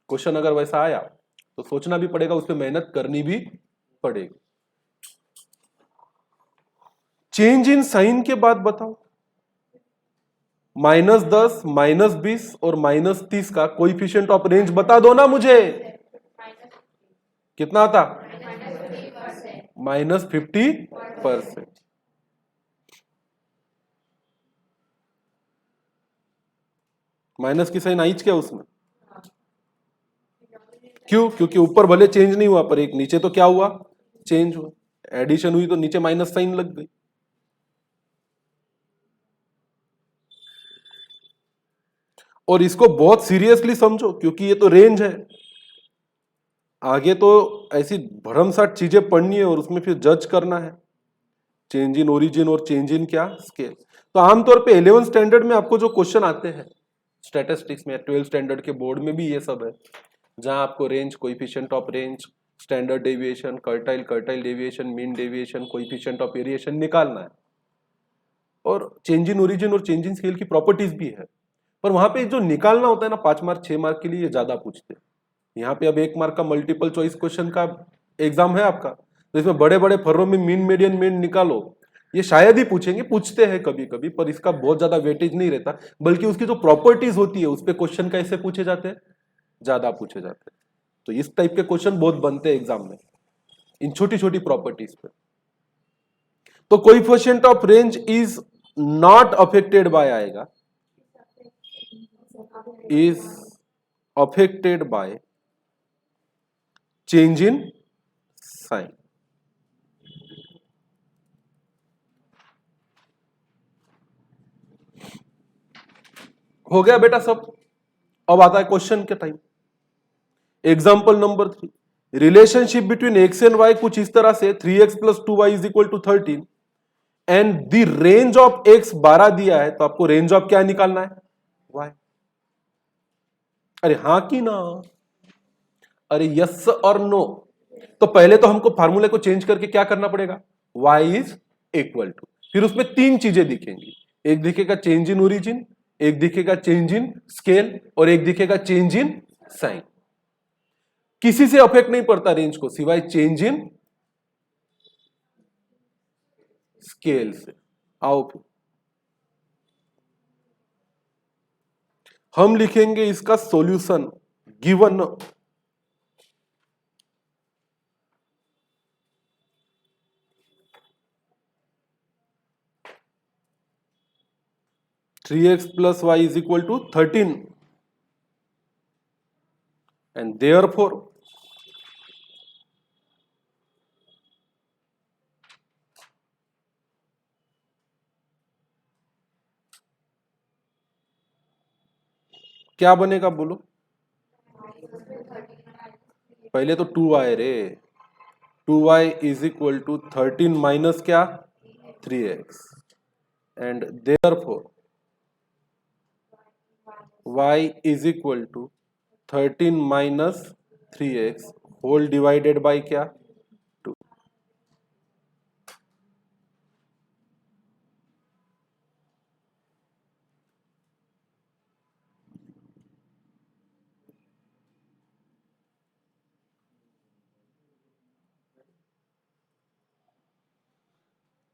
Speaker 1: क्वेश्चन अगर वैसा आया तो सोचना भी पड़ेगा, उस पर मेहनत करनी भी पड़ेगी। चेंज इन साइन के बाद बताओ, -10 -20 और -30 का कोएफिशिएंट ऑफ रेंज बता दो ना मुझे, कितना था -50%। माइनस की साइन आईच क्या उसमें? क्यों? क्योंकि ऊपर भले चेंज नहीं हुआ पर एक नीचे तो क्या हुआ चेंज हुआ, एडिशन हुई तो नीचे माइनस साइन लग गई। और इसको बहुत सीरियसली समझो क्योंकि ये तो रेंज है, आगे तो ऐसी भरमसाठ चीजें पढ़नी है और उसमें फिर जज करना है चेंज इन ओरिजिन और चेंज इन क्या स्केल। तो आमतौर पे 11 स्टैंडर्ड में आपको जो क्वेश्चन आते हैं स्टैटिस्टिक्स में, 12 स्टैंडर्ड के बोर्ड में भी ये सब है, जहां आपको range, coefficient of range, standard deviation, quartile deviation, mean deviation, coefficient of variation निकालना है, और चेंज इन ओरिजिन और चेंज इन स्केल की प्रॉपर्टीज भी है। पर वहां पे जो निकालना होता है ना 5 मार्क 6 मार्क के लिए, ये ज्यादा पूछते हैं। यहाँ पे अब 1 मार्क का मल्टीपल चॉइस क्वेश्चन का एग्जाम है आपका, तो इसमें बड़े बड़े फर्रों में मीन मीडियन मीन निकालो, ये शायद ही पूछेंगे, पूछते हैं कभी कभी, पर इसका बहुत ज्यादा वेटेज नहीं रहता, बल्कि उसकी जो प्रॉपर्टीज होती है उस पर क्वेश्चन कैसे पूछे जाते हैं, ज्यादा पूछे जाते हैं। तो इस टाइप के क्वेश्चन बहुत बनते हैं एग्जाम में, इन छोटी छोटी प्रॉपर्टीज पे। तो coefficient of range is not affected by आएगा, is affected by change in sign. हो गया बेटा सब। अब आता है क्वेश्चन के time. Example number 3, relationship between x and y कुछ इस तरह से 3x plus 2y is equal to 13 and the range of x 12 दिया है, तो आपको रेंज ऑफ क्या निकालना है, y। अरे हाँ कि ना, अरे यस और नो। तो पहले तो हमको फार्मूले को चेंज करके क्या करना पड़ेगा, y इज इक्वल टू, फिर उसमें 3 चीजें दिखेंगी, एक दिखेगा चेंज इन ओरिजिन, एक दिखेगा चेंज इन स्केल, और एक दिखेगा चेंज इन साइन। किसी से अफेक्ट नहीं पड़ता रेंज को सिवाय चेंज इन स्केल से। आओ फिर हम लिखेंगे इसका solution given 3x plus y is equal to 13 and therefore क्या बनेगा बोलो, पहले तो 2y रे, 2y is equal to 13 minus क्या 3x and therefore y is equal to 13 minus 3x whole divided by क्या 2।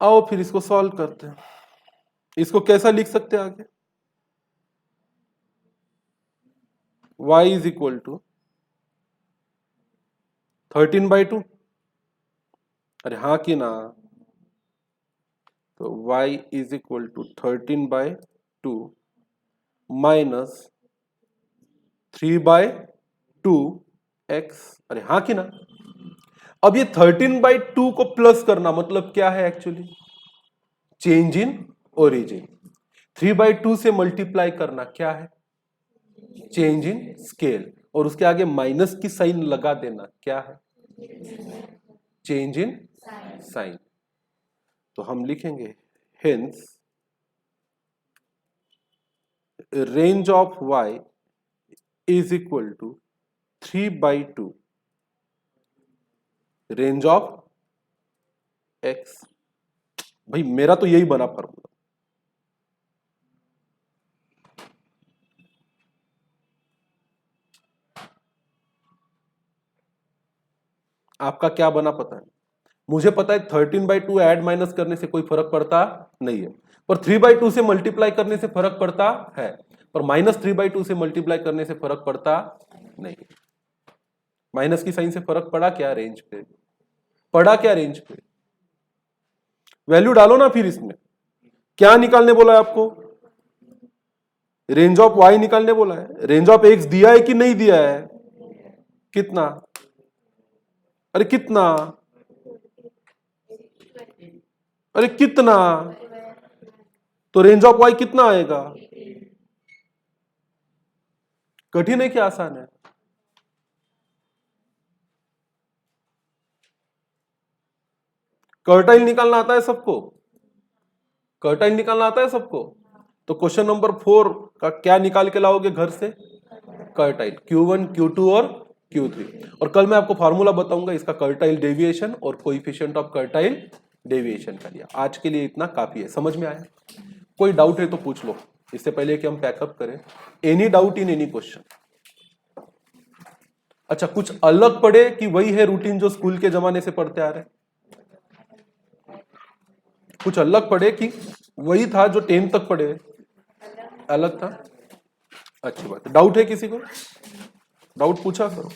Speaker 1: आओ फिर इसको सॉल्व करते हैं। इसको कैसा लिख सकते हैं आगे, y इज इक्वल टू 13/2, अरे हाँ कि ना, तो y is equal to 13/2 minus 3/2x, अरे हाँ कि ना। अब ये 13/2 को प्लस करना मतलब क्या है एक्चुअली, चेंज इन ओरिजिन। 3/2 से मल्टीप्लाई करना क्या है, चेंज इन स्केल, और उसके आगे माइनस की साइन लगा देना क्या है, चेंज इन साइन। तो हम लिखेंगे hence range of y is equal to 3/2 range of x। भाई मेरा तो यही बना फॉर्मूला। आपका क्या बना पता है, मुझे पता है 13/2 ऐड माइनस करने से कोई फर्क पड़ता नहीं है, पर 3/2 से मल्टीप्लाई करने से फर्क पड़ता है, पर -3/2 से मल्टीप्लाई करने से फर्क पड़ता नहीं। माइनस की साइन से फर्क पड़ा क्या रेंज पे, पड़ा क्या रेंज पे, वैल्यू डालो ना फिर इसमें। क्या निकालने बोला है आपको, रेंज ऑफ y निकालने बोला है। रेंज ऑफ x दिया है कि नहीं दिया है, कितना, अरे कितना, अरे कितना, तो रेंज ऑफ y कितना आएगा, कठिन है क्या आसान है, कर्टाइल निकालना आता है सबको, कर्टाइल निकालना आता है सबको। तो क्वेश्चन नंबर 4 का क्या निकाल के लाओगे घर से, कर्टाइल Q1 Q2 और Q3। और कल मैं आपको फार्मूला बताऊंगा इसका कर्टाइल डेविएशन और कोएफिशिएंट ऑफ कर्टाइल डेविएशन का लिया। आज के लिए इतना काफी है, समझ में आया, कोई डाउट है तो पूछ लो इससे पहले कि हम पैकअप करें। Any doubt in any question, अच्छा, कुछ अलग पढ़े कि वही है रूटीन जो स्कूल के जमाने से पढ़ते आ रहे हैं? कुछ अलग पढ़े कि वही था जो 10th तक पढ़े? अलग था। अच्छी बात है। डाउट है किसी को? डाउट पूछा करो।